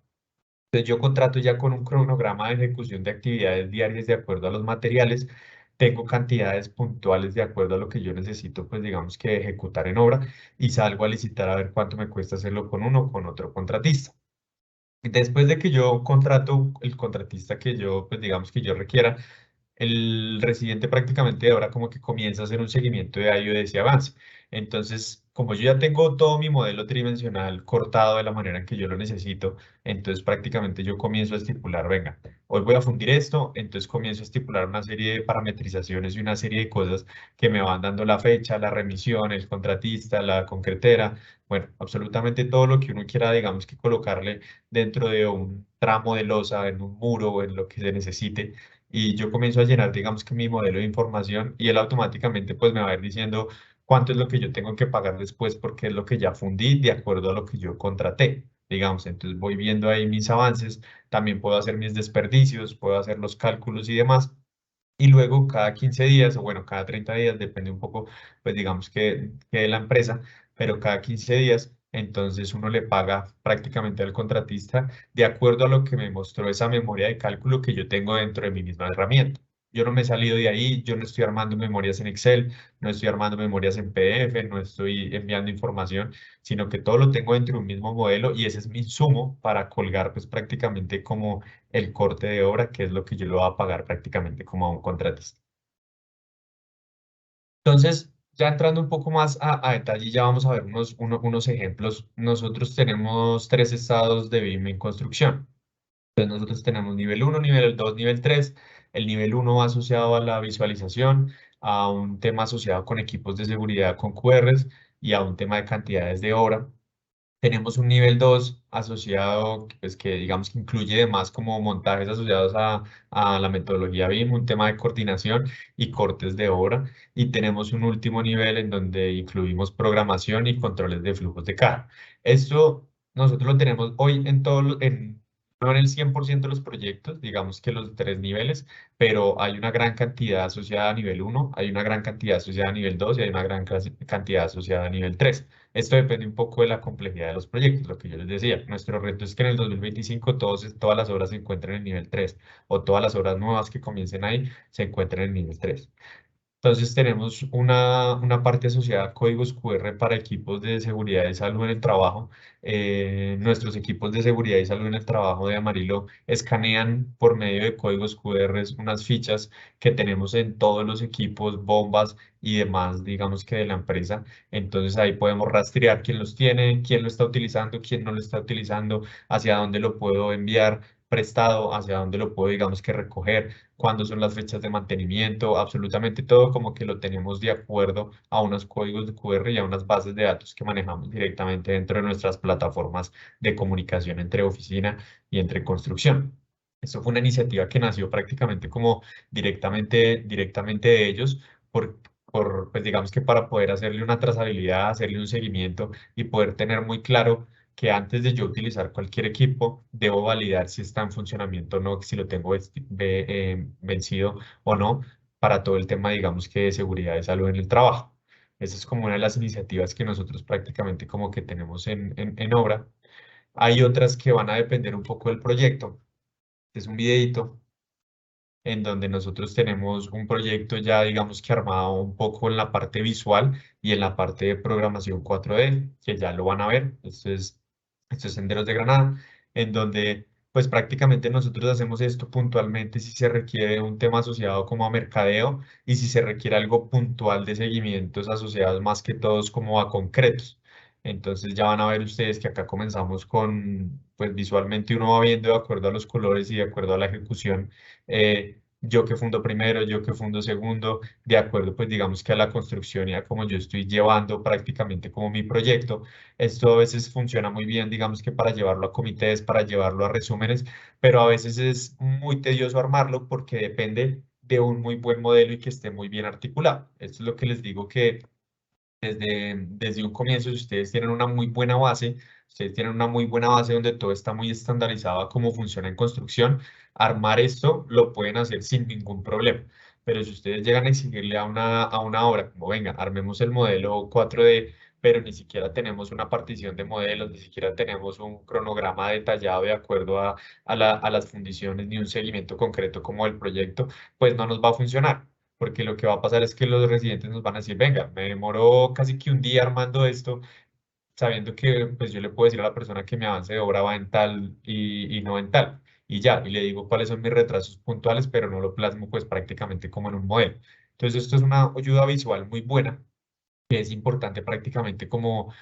[SPEAKER 2] Entonces yo contrato ya con un cronograma de ejecución de actividades diarias de acuerdo a los materiales tengo cantidades puntuales de acuerdo a lo que yo necesito, pues digamos que ejecutar en obra y salgo a licitar a ver cuánto me cuesta hacerlo con uno o con otro contratista. Después de que yo contrato el contratista que yo, pues digamos que yo requiera, el residente prácticamente ahora como que comienza a hacer un seguimiento de ahí de ese avance. Entonces, como yo ya tengo todo mi modelo tridimensional cortado de la manera en que yo lo necesito, entonces prácticamente yo comienzo a estipular, venga, hoy voy a fundir esto, entonces comienzo a estipular una serie de parametrizaciones y una serie de cosas que me van dando la fecha, la remisión, el contratista, la concretera, bueno, absolutamente todo lo que uno quiera, digamos que colocarle dentro de un tramo de losa, en un muro o en lo que se necesite y yo comienzo a llenar, digamos que mi modelo de información y él automáticamente pues me va a ir diciendo cuánto es lo que yo tengo que pagar después porque es lo que ya fundí de acuerdo a lo que yo contraté. Digamos, entonces voy viendo ahí mis avances, también puedo hacer mis desperdicios, puedo hacer los cálculos y demás. Y luego cada 15 días, o bueno, cada 30 días, depende un poco, pues digamos que de la empresa, pero cada 15 días, entonces uno le paga prácticamente al contratista de acuerdo a lo que me mostró esa memoria de cálculo que yo tengo dentro de mi misma herramienta. Yo no me he salido de ahí, yo no estoy armando memorias en Excel, no estoy armando memorias en PDF, no estoy enviando información, sino que todo lo tengo dentro de un mismo modelo y ese es mi insumo para colgar pues prácticamente como el corte de obra, que es lo que yo le voy a pagar prácticamente como a un contratista. Entonces, ya entrando un poco más a detalle, ya vamos a ver unos ejemplos. Nosotros tenemos tres estados de BIM en construcción. Entonces nosotros tenemos nivel uno, nivel 2, nivel 3. El nivel uno va asociado a la visualización, a un tema asociado con equipos de seguridad con QRs y a un tema de cantidades de obra. Tenemos un nivel 2 asociado, pues que digamos que incluye además como montajes asociados a la metodología BIM, un tema de coordinación y cortes de obra. Y tenemos un último nivel en donde incluimos programación y controles de flujos de caja. Esto nosotros lo tenemos hoy en no en el 100% de los proyectos, digamos que los tres niveles, pero hay una gran cantidad asociada a nivel uno, hay una gran cantidad asociada a nivel 2 y hay una gran cantidad asociada a nivel 3. Esto depende un poco de la complejidad de los proyectos, lo que yo les decía. Nuestro reto es que en el 2025 todas las obras se encuentren en nivel 3 o todas las obras nuevas que comiencen ahí se encuentren en nivel 3. Entonces tenemos una parte asociada a códigos QR para equipos de seguridad y salud en el trabajo. Nuestros equipos de seguridad y salud en el trabajo de Amarillo escanean por medio de códigos QR unas fichas que tenemos en todos los equipos, bombas y demás, digamos que de la empresa. Entonces ahí podemos rastrear quién los tiene, quién lo está utilizando, quién no lo está utilizando, hacia dónde lo puedo enviar prestado, hacia dónde lo puedo, digamos que recoger, cuándo son las fechas de mantenimiento, absolutamente todo como que lo tenemos de acuerdo a unos códigos de QR y a unas bases de datos que manejamos directamente dentro de nuestras plataformas de comunicación entre oficina y entre construcción. Esto fue una iniciativa que nació prácticamente como directamente de ellos, pues digamos que para poder hacerle una trazabilidad, hacerle un seguimiento y poder tener muy claro que antes de yo utilizar cualquier equipo, debo validar si está en funcionamiento o no, si lo tengo vencido o no, para todo el tema, digamos que de seguridad y salud en el trabajo. Esa es como una de las iniciativas que nosotros prácticamente como que tenemos en obra. Hay otras que van a depender un poco del proyecto. Es un videito en donde nosotros tenemos un proyecto ya, digamos que armado un poco en la parte visual y en la parte de programación 4D, que ya lo van a ver. Esto es Senderos de Granada, en donde pues prácticamente nosotros hacemos esto puntualmente si se requiere un tema asociado como a mercadeo y si se requiere algo puntual de seguimientos asociados más que todos como a concretos. Entonces ya van a ver ustedes que acá comenzamos con, pues visualmente uno va viendo de acuerdo a los colores y de acuerdo a la ejecución, yo que fundo primero, yo que fundo segundo, de acuerdo pues digamos que a la construcción y a cómo yo estoy llevando prácticamente como mi proyecto. Esto a veces funciona muy bien, digamos que para llevarlo a comités, para llevarlo a resúmenes, pero a veces es muy tedioso armarlo porque depende de un muy buen modelo y que esté muy bien articulado. Esto es lo que les digo que desde un comienzo, si ustedes tienen una muy buena base, ustedes tienen una muy buena base donde todo está muy estandarizado a cómo funciona en construcción, armar esto lo pueden hacer sin ningún problema. Pero si ustedes llegan a exigirle a una obra, como venga, armemos el modelo 4D, pero ni siquiera tenemos una partición de modelos, ni siquiera tenemos un cronograma detallado de acuerdo a las fundiciones, ni un seguimiento concreto como el proyecto, pues no nos va a funcionar. porque lo que va a pasar es que los residentes nos van a decir, venga, me demoró casi que un día armando esto, sabiendo que pues yo le puedo decir a la persona que mi avance de obra va en tal y no en tal. Y ya, y le digo cuáles son mis retrasos puntuales, pero no lo plasmo pues prácticamente como en un modelo. Entonces esto es una ayuda visual muy buena que es importante prácticamente como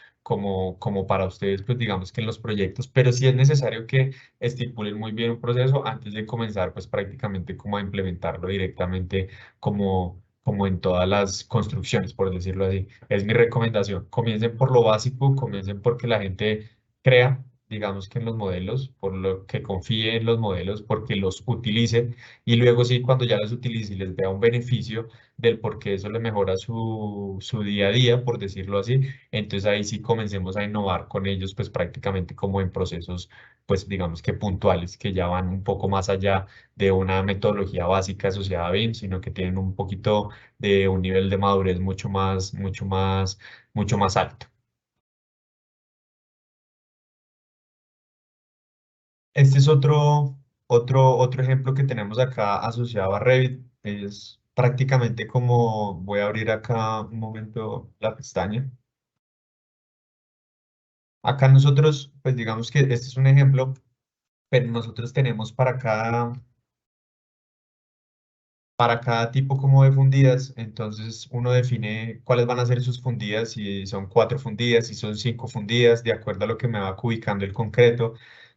[SPEAKER 2] para ustedes, pues digamos que en los proyectos, pero sí es necesario que estipulen muy bien un proceso antes de comenzar, pues prácticamente como a implementarlo directamente como en todas las construcciones, por decirlo así. Es mi recomendación. Comiencen por lo básico, comiencen porque la gente crea, digamos que en los modelos, por lo que confíe en los modelos, porque los utilice y luego sí, cuando ya los utilice y les vea un beneficio del por qué eso le mejora su día a día, por decirlo así. Entonces ahí sí comencemos a innovar con ellos, pues prácticamente como en procesos, pues digamos que puntuales, que ya van un poco más allá de una metodología básica asociada a BIM, sino que tienen un poquito de un nivel de madurez mucho más alto. Este es otro ejemplo que tenemos acá asociado a Revit. Es prácticamente como, voy a abrir acá un momento la pestaña. Acá nosotros, pues digamos que este es un ejemplo, pero nosotros tenemos para cada tipo como de fundidas, entonces uno define cuáles van a ser sus fundidas, si son 4 fundidas, si son 5 fundidas, de acuerdo a lo que me va cubicando el concreto.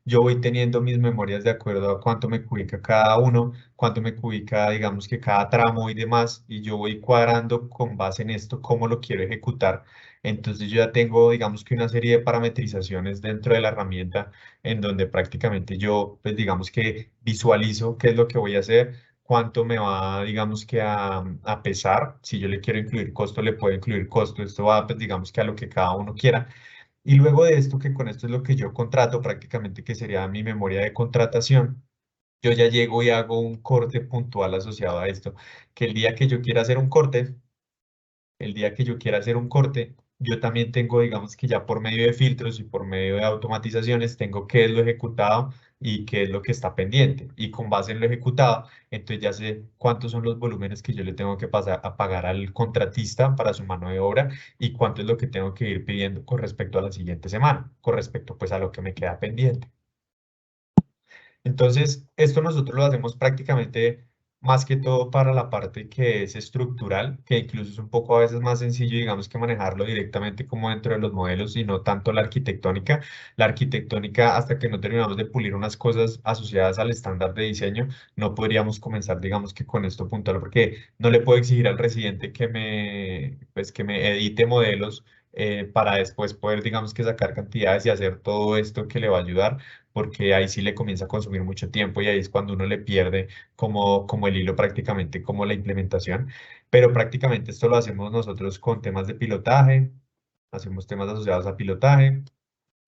[SPEAKER 2] Yo voy teniendo mis memorias de acuerdo a cuánto me cubica cada uno, cuánto me cubica, digamos que cada tramo y demás, y yo voy cuadrando con base en esto cómo lo quiero ejecutar. Entonces yo ya tengo, digamos que una serie de parametrizaciones dentro de la herramienta en donde prácticamente yo, pues digamos que visualizo qué es lo que voy a hacer, cuánto me va, digamos que a pesar. Si yo le quiero incluir costo, le puedo incluir costo. Esto va, pues, digamos que a lo que cada uno quiera. Y luego de esto, que con esto es lo que yo contrato, prácticamente que sería mi memoria de contratación, yo ya llego y hago un corte puntual asociado a esto. Que el día que yo quiera hacer un corte, el día que yo quiera hacer un corte, yo también tengo, digamos que ya por medio de filtros y por medio de automatizaciones, tengo qué es lo ejecutado y qué es lo que está pendiente. Y con base en lo ejecutado, entonces ya sé cuántos son los volúmenes que yo le tengo que pasar a pagar al contratista para su mano de obra y cuánto es lo que tengo que ir pidiendo con respecto a la siguiente semana, con respecto pues a lo que me queda pendiente. Entonces, esto nosotros lo hacemos prácticamente más que todo para la parte que es estructural, que incluso es un poco a veces más sencillo, digamos, que manejarlo directamente como dentro de los modelos y no tanto la arquitectónica. La arquitectónica, hasta que no terminamos de pulir unas cosas asociadas al estándar de diseño, no podríamos comenzar, digamos, que con esto puntual, porque no le puedo exigir al residente pues, que me edite modelos para después poder, digamos, que sacar cantidades y hacer todo esto que le va a ayudar porque ahí sí le comienza a consumir mucho tiempo y ahí es cuando uno le pierde como el hilo prácticamente, como la implementación. Pero prácticamente esto lo hacemos nosotros con temas de pilotaje, hacemos temas asociados a pilotaje.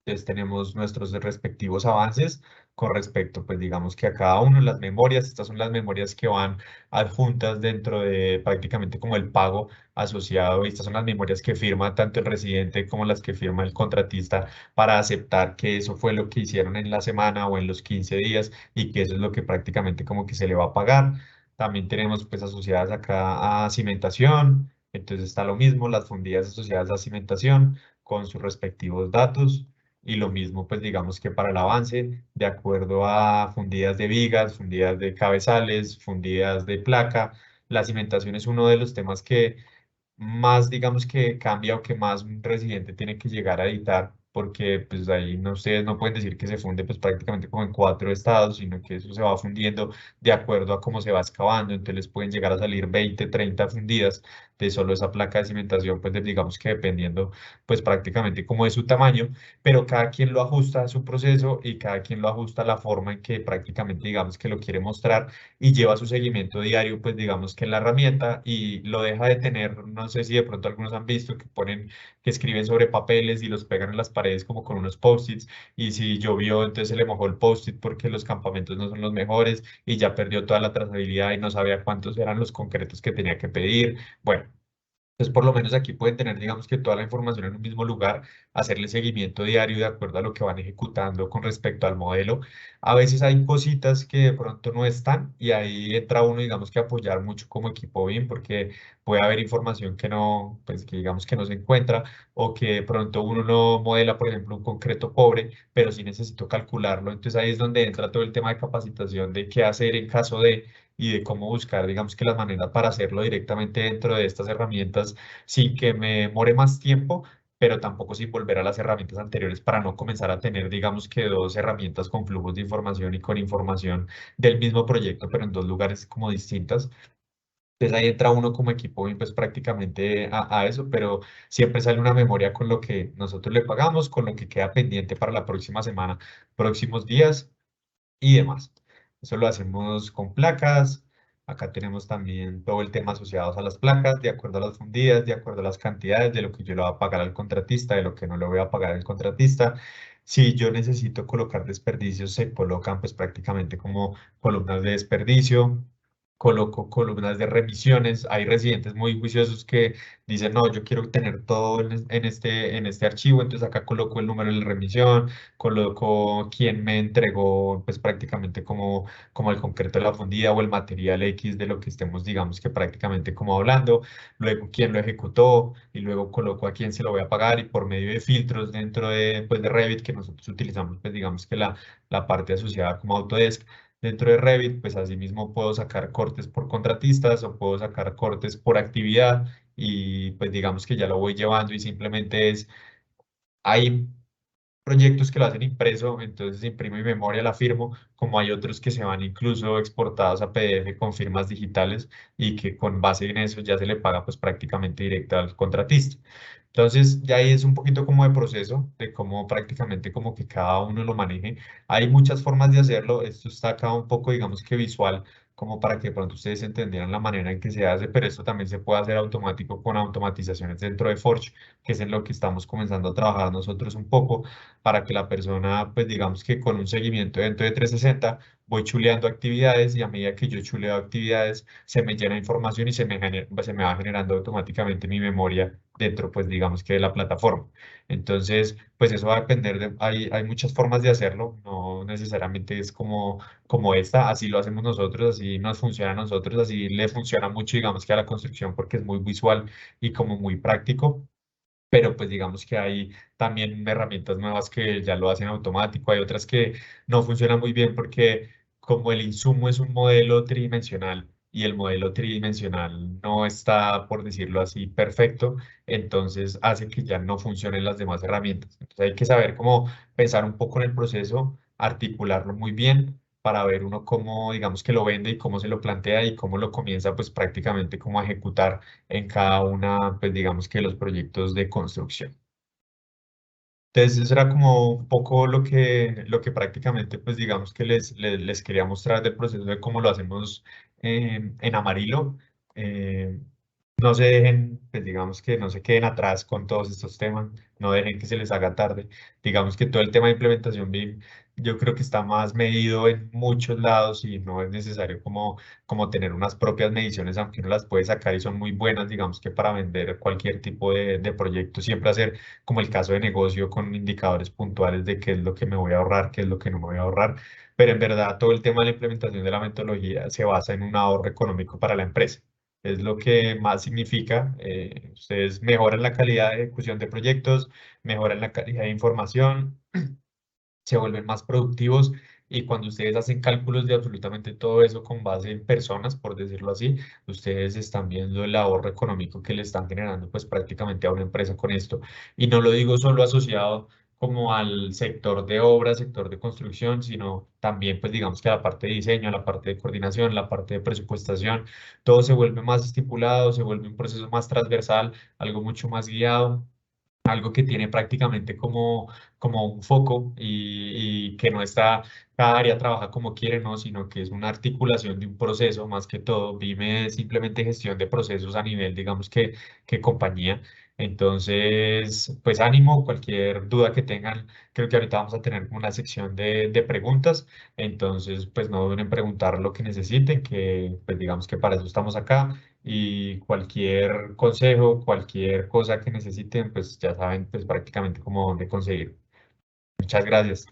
[SPEAKER 2] Entonces tenemos nuestros respectivos avances con respecto, pues digamos que a cada uno las memorias, estas son las memorias que van adjuntas dentro de prácticamente como el pago asociado, y estas son las memorias que firma tanto el residente como las que firma el contratista para aceptar que eso fue lo que hicieron en la semana o en los 15 días y que eso es lo que prácticamente como que se le va a pagar. También tenemos pues asociadas acá a cimentación, entonces está lo mismo, las fundidas asociadas a cimentación con sus respectivos datos. Y lo mismo, pues digamos que para el avance, de acuerdo a fundidas de vigas, fundidas de cabezales, fundidas de placa, la cimentación es uno de los temas que más, digamos que cambia o que más un residente tiene que llegar a editar, porque pues ahí no, ustedes no pueden decir que se funde pues prácticamente como en 4 estados, sino que eso se va fundiendo de acuerdo a cómo se va excavando, entonces les pueden llegar a salir 20 30 fundidas de solo esa placa de cimentación, pues digamos que dependiendo pues prácticamente como de su tamaño, pero cada quien lo ajusta a su proceso y cada quien lo ajusta a la forma en que prácticamente digamos que lo quiere mostrar y lleva su seguimiento diario, pues digamos que en la herramienta y lo deja de tener, no sé si de pronto algunos han visto que ponen, que escriben sobre papeles y los pegan en las paredes como con unos post-its y si llovió entonces se le mojó el post-it porque los campamentos no son los mejores y ya perdió toda la trazabilidad y no sabía cuántos eran los concretos que tenía que pedir. Bueno. Entonces, por lo menos aquí pueden tener, digamos que toda la información en un mismo lugar, hacerle seguimiento diario de acuerdo a lo que van ejecutando con respecto al modelo. A veces hay cositas que de pronto no están y ahí entra uno, digamos que a apoyar mucho como equipo BIM, porque puede haber información que no, pues que digamos que no se encuentra o que de pronto uno no modela, por ejemplo, un concreto pobre, pero sí necesito calcularlo. Entonces ahí es donde entra todo el tema de capacitación de qué hacer en caso de y de cómo buscar, digamos que las maneras para hacerlo directamente dentro de estas herramientas sin que me demore más tiempo, pero tampoco sin volver a las herramientas anteriores para no comenzar a tener, digamos que dos herramientas con flujos de información y con información del mismo proyecto, pero en dos lugares como distintas. Entonces ahí entra uno como equipo y pues prácticamente a eso, pero siempre sale una memoria con lo que nosotros le pagamos, con lo que queda pendiente para la próxima semana, próximos días y demás. Eso lo hacemos con placas. Acá tenemos también todo el tema asociado a las placas, de acuerdo a las fundidas, de acuerdo a las cantidades, de lo que yo le voy a pagar al contratista, de lo que no le voy a pagar al contratista. Si yo necesito colocar desperdicios, se colocan pues prácticamente como columnas de desperdicio. Coloco columnas de remisiones. Hay residentes muy juiciosos que dicen, no, yo quiero tener todo en este archivo, entonces acá coloco el número de la remisión, coloco quién me entregó, pues prácticamente como el concreto de la fundida o el material X de lo que estemos, digamos que prácticamente como hablando, luego quién lo ejecutó y luego coloco a quién se lo voy a pagar y por medio de filtros dentro de, pues, de Revit que nosotros utilizamos, pues digamos que la parte asociada como Autodesk. Dentro de Revit, pues asimismo puedo sacar cortes por contratistas o puedo sacar cortes por actividad y pues digamos que ya lo voy llevando y simplemente es, hay proyectos que lo hacen impreso, entonces imprimo mi memoria, la firmo, como hay otros que se van incluso exportados a PDF con firmas digitales y que con base en eso ya se le paga pues prácticamente directo al contratista. Entonces ya ahí es un poquito como de proceso, de cómo prácticamente como que cada uno lo maneje. Hay muchas formas de hacerlo, esto está acá un poco digamos que visual, como para que de pronto ustedes entendieran la manera en que se hace, pero esto también se puede hacer automático con automatizaciones dentro de Forge, que es en lo que estamos comenzando a trabajar nosotros un poco para que la persona, pues digamos que con un seguimiento dentro de 360, voy chuleando actividades y a medida que yo chuleo actividades, se me llena información y se me va generando automáticamente mi memoria dentro, pues digamos que de la plataforma. Entonces, pues eso va a depender hay muchas formas de hacerlo, no necesariamente es como esta, así lo hacemos nosotros, así nos funciona a nosotros, así le funciona mucho, digamos que a la construcción porque es muy visual y como muy práctico, pero pues digamos que hay también herramientas nuevas que ya lo hacen automático, hay otras que no funcionan muy bien porque como el insumo es un modelo tridimensional y el modelo tridimensional no está, por decirlo así, perfecto, entonces hace que ya no funcionen las demás herramientas. Entonces hay que saber cómo pensar un poco en el proceso, articularlo muy bien para ver uno cómo, digamos que lo vende y cómo se lo plantea y cómo lo comienza pues prácticamente como a ejecutar en cada una, pues digamos que los proyectos de construcción. Entonces, eso era como un poco lo que prácticamente, pues digamos que les quería mostrar del proceso de cómo lo hacemos en Amarillo. Eh, no se dejen, pues digamos que no se queden atrás con todos estos temas, no dejen que se les haga tarde. Digamos que todo el tema de implementación BIM, yo creo que está más medido en muchos lados y no es necesario como tener unas propias mediciones, aunque uno las puede sacar y son muy buenas, digamos que para vender cualquier tipo de proyecto, siempre hacer como el caso de negocio con indicadores puntuales de qué es lo que me voy a ahorrar, qué es lo que no me voy a ahorrar, pero en verdad todo el tema de la implementación de la metodología se basa en un ahorro económico para la empresa. Es lo que más significa, ustedes mejoran la calidad de ejecución de proyectos, mejoran la calidad de información, se vuelven más productivos y cuando ustedes hacen cálculos de absolutamente todo eso con base en personas, por decirlo así, ustedes están viendo el ahorro económico que le están generando pues prácticamente a una empresa con esto. Y no lo digo solo asociado como al sector de obra, sector de construcción, sino también pues digamos que a la parte de diseño, a la parte de coordinación, la parte de presupuestación, todo se vuelve más estipulado, se vuelve un proceso más transversal, algo mucho más guiado, algo que tiene prácticamente como un foco y que no está, cada área trabaja como quiere, no, sino que es una articulación de un proceso más que todo. Dime simplemente gestión de procesos a nivel, digamos que compañía. Entonces, pues ánimo, cualquier duda que tengan, creo que ahorita vamos a tener una sección de preguntas, entonces pues no duden en preguntar lo que necesiten, que pues digamos que para eso estamos acá y cualquier consejo, cualquier cosa que necesiten, pues ya saben pues prácticamente cómo dónde conseguir. Muchas gracias.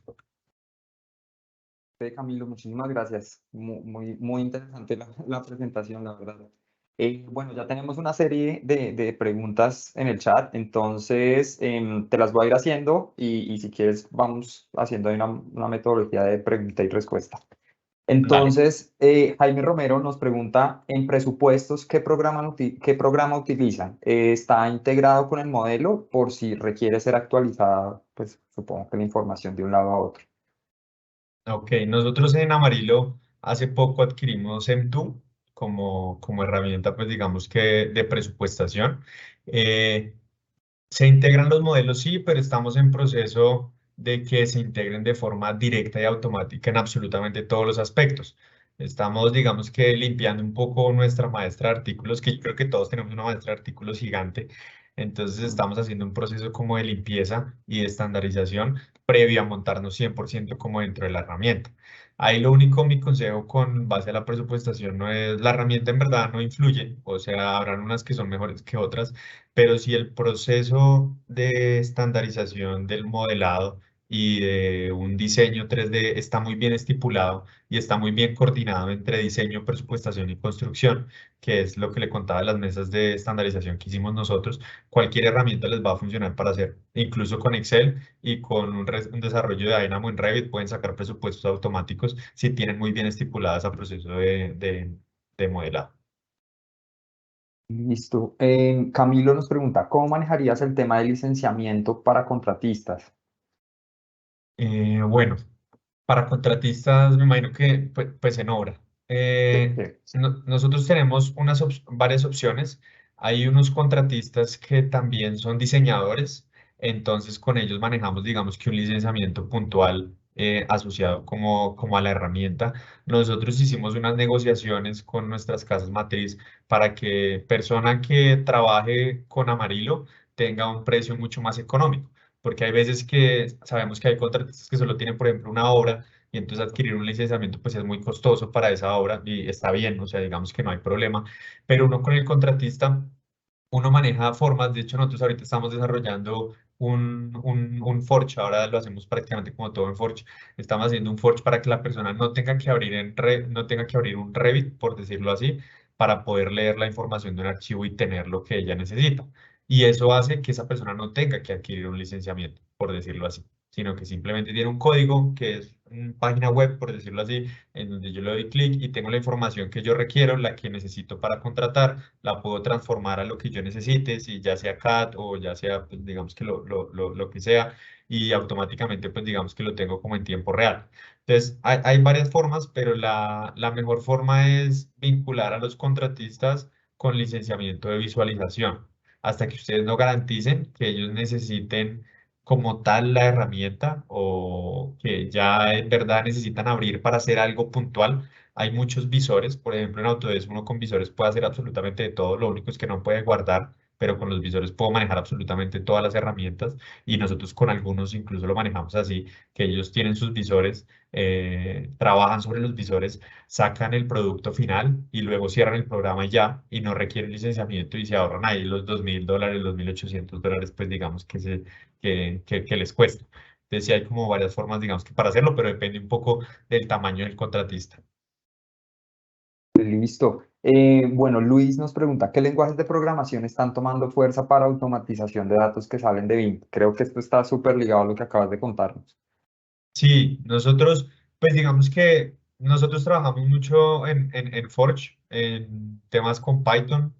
[SPEAKER 1] Camilo, muchísimas gracias. Muy interesante la presentación, la verdad. Bueno, ya tenemos una serie de preguntas en el chat, entonces te las voy a ir haciendo y si quieres vamos haciendo ahí una metodología de pregunta y respuesta.
[SPEAKER 2] Dale.
[SPEAKER 1] Entonces, Jaime Romero nos pregunta, en presupuestos, qué programa utilizan? ¿Está integrado con el modelo por si requiere ser actualizada? Pues supongo que la información de un lado a otro.
[SPEAKER 2] Ok, nosotros en Amarillo hace poco adquirimos M2 como herramienta, pues digamos que de presupuestación. Eh, Se integran los modelos, sí, pero estamos en proceso de que se integren de forma directa y automática en absolutamente todos los aspectos. Estamos, digamos que, limpiando un poco nuestra maestra de artículos, que yo creo que todos tenemos una maestra de artículos gigante. Entonces estamos haciendo un proceso como de limpieza y de estandarización previo a montarnos 100% como dentro de la herramienta. Ahí lo único, mi consejo con base a la presupuestación no es, la herramienta en verdad no influye, o sea, habrán unas que son mejores que otras, pero si el proceso de estandarización del modelado y de un diseño 3D está muy bien estipulado y está muy bien coordinado entre diseño, presupuestación y construcción, que es lo que le contaba de las mesas de estandarización que hicimos nosotros, cualquier herramienta les va a funcionar para hacer. Incluso con Excel y con un desarrollo de Dynamo en Revit pueden sacar presupuestos automáticos si tienen muy bien estipuladas el proceso de modelado.
[SPEAKER 1] Listo. Camilo nos pregunta, ¿cómo manejarías el tema de licenciamiento para contratistas?
[SPEAKER 2] Bueno, para contratistas me imagino que pues, en obra.
[SPEAKER 1] Sí,
[SPEAKER 2] Eh,
[SPEAKER 1] sí.
[SPEAKER 2] Nosotros tenemos varias opciones. Hay unos contratistas que también son diseñadores, entonces con ellos manejamos, digamos que un licenciamiento puntual asociado como a la herramienta. Nosotros hicimos unas negociaciones con nuestras casas matriz para que persona que trabaje con Amarillo tenga un precio mucho más económico, porque hay veces que sabemos que hay contratistas que solo tienen, por ejemplo, una obra y entonces adquirir un licenciamiento pues es muy costoso para esa obra y está bien, o sea, digamos que no hay problema, pero uno con el contratista, uno maneja formas. De hecho nosotros ahorita estamos desarrollando un Forge, ahora lo hacemos prácticamente como todo en Forge, estamos haciendo un Forge para que la persona no tenga que abrir no tenga que abrir un Revit, por decirlo así, para poder leer la información de un archivo y tener lo que ella necesita. Y eso hace que esa persona no tenga que adquirir un licenciamiento, por decirlo así, sino que simplemente tiene un código que es una página web, por decirlo así, en donde yo le doy clic y tengo la información que yo requiero, la que necesito para contratar, la puedo transformar a lo que yo necesite, si ya sea CAD o ya sea, pues, digamos que lo que sea, y automáticamente, pues digamos que lo tengo como en tiempo real. Entonces, hay varias formas, pero la mejor forma es vincular a los contratistas con licenciamiento de visualización, hasta que ustedes no garanticen que ellos necesiten como tal la herramienta o que ya en verdad necesitan abrir para hacer algo puntual. Hay muchos visores, por ejemplo, en Autodesk uno con visores puede hacer absolutamente de todo, lo único es que no puede guardar, pero con los visores puedo manejar absolutamente todas las herramientas y nosotros con algunos incluso lo manejamos así, que ellos tienen sus visores, trabajan sobre los visores, sacan el producto final y luego cierran el programa y ya, y no requieren licenciamiento y se ahorran ahí los $2.000, los $1.800, pues digamos que les cuesta. Entonces sí hay como varias formas, digamos que para hacerlo, pero depende un poco del tamaño del contratista.
[SPEAKER 1] Listo. Bueno, Luis nos pregunta, ¿qué lenguajes de programación están tomando fuerza para automatización de datos que salen de BIM? Creo que esto está súper ligado a lo que acabas de contarnos.
[SPEAKER 2] Sí, nosotros, pues digamos que nosotros trabajamos mucho en Forge, en temas con Python,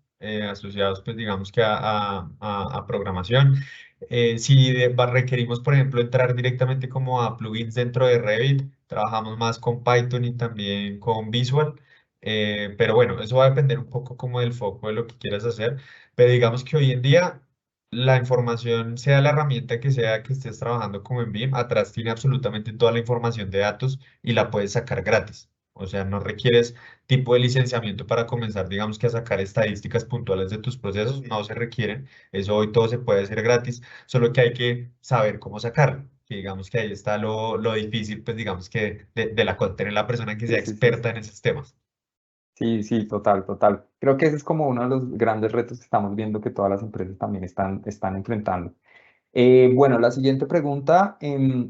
[SPEAKER 2] asociados pues digamos que a programación. Si requerimos, por ejemplo, entrar directamente como a plugins dentro de Revit, trabajamos más con Python y también con Visual. Pero bueno, eso va a depender un poco como del foco de lo que quieras hacer. Pero digamos que hoy en día la información, sea la herramienta que sea que estés trabajando como en BIM, atrás tiene absolutamente toda la información de datos y la puedes sacar gratis. O sea, no requieres tipo de licenciamiento para comenzar, digamos que a sacar estadísticas puntuales de tus procesos, no se requieren. Eso hoy todo se puede hacer gratis, solo que hay que saber cómo sacarlo. Que digamos que ahí está lo difícil, pues digamos que de la tener la persona que sea
[SPEAKER 1] Sí, sí, sí,
[SPEAKER 2] experta
[SPEAKER 1] sí.
[SPEAKER 2] en esos temas.
[SPEAKER 1] Sí, sí, total, total. Creo que ese es como uno de los grandes retos que estamos viendo que todas las empresas también están enfrentando. Bueno, la siguiente pregunta,